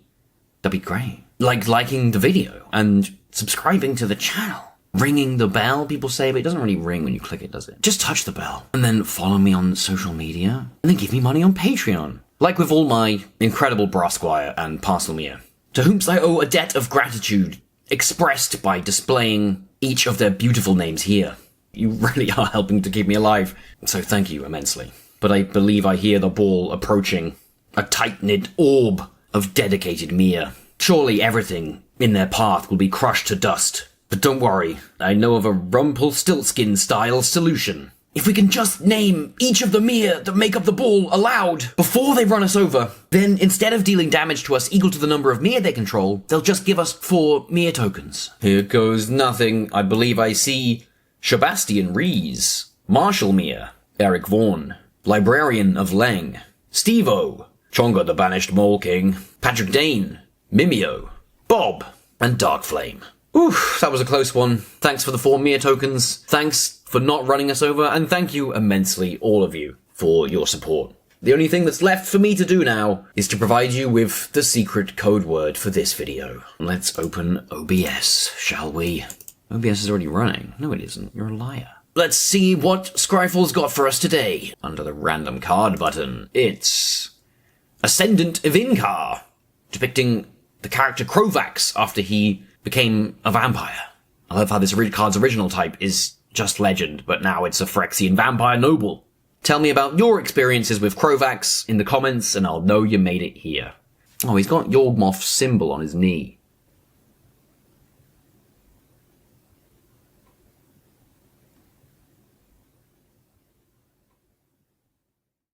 that'd be great. Like liking the video and subscribing to the channel. Ringing the bell, people say, but it doesn't really ring when you click it, does it? Just touch the bell. And then follow me on social media. And then give me money on Patreon. Like with all my incredible Brosquire and Parcelmere, to whom I owe a debt of gratitude expressed by displaying each of their beautiful names here. You really are helping to keep me alive. So thank you immensely. But I believe I hear the ball approaching. A tight-knit orb of dedicated Mir. Surely everything in their path will be crushed to dust. But don't worry, I know of a Rumpelstiltskin-style solution. If we can just name each of the Mir that make up the ball aloud before they run us over, then instead of dealing damage to us equal to the number of Mir they control, they'll just give us 4 Mir tokens. Here goes nothing. I believe I see Sebastian Rees, Marshall Mir, Eric Vaughan, Librarian of Leng, Steve-O, Chonga the Banished Mole King, Patrick Dane, Mimeo, Bob, and Darkflame. Oof, that was a close one. Thanks for the 4 Mir tokens, thanks for not running us over, and thank you immensely, all of you, for your support. The only thing that's left for me to do now is to provide you with the secret code word for this video. Let's open OBS, shall we? OBS is already running. No, it isn't. You're a liar. Let's see what Scryfall's got for us today. Under the random card button, it's Ascendant Ivinkar, depicting the character Krovax after he became a vampire. I love how this card's original type is just legend, but now it's a Phyrexian vampire noble. Tell me about your experiences with Krovax in the comments, and I'll know you made it here. Oh, he's got Yawgmoth's symbol on his knee.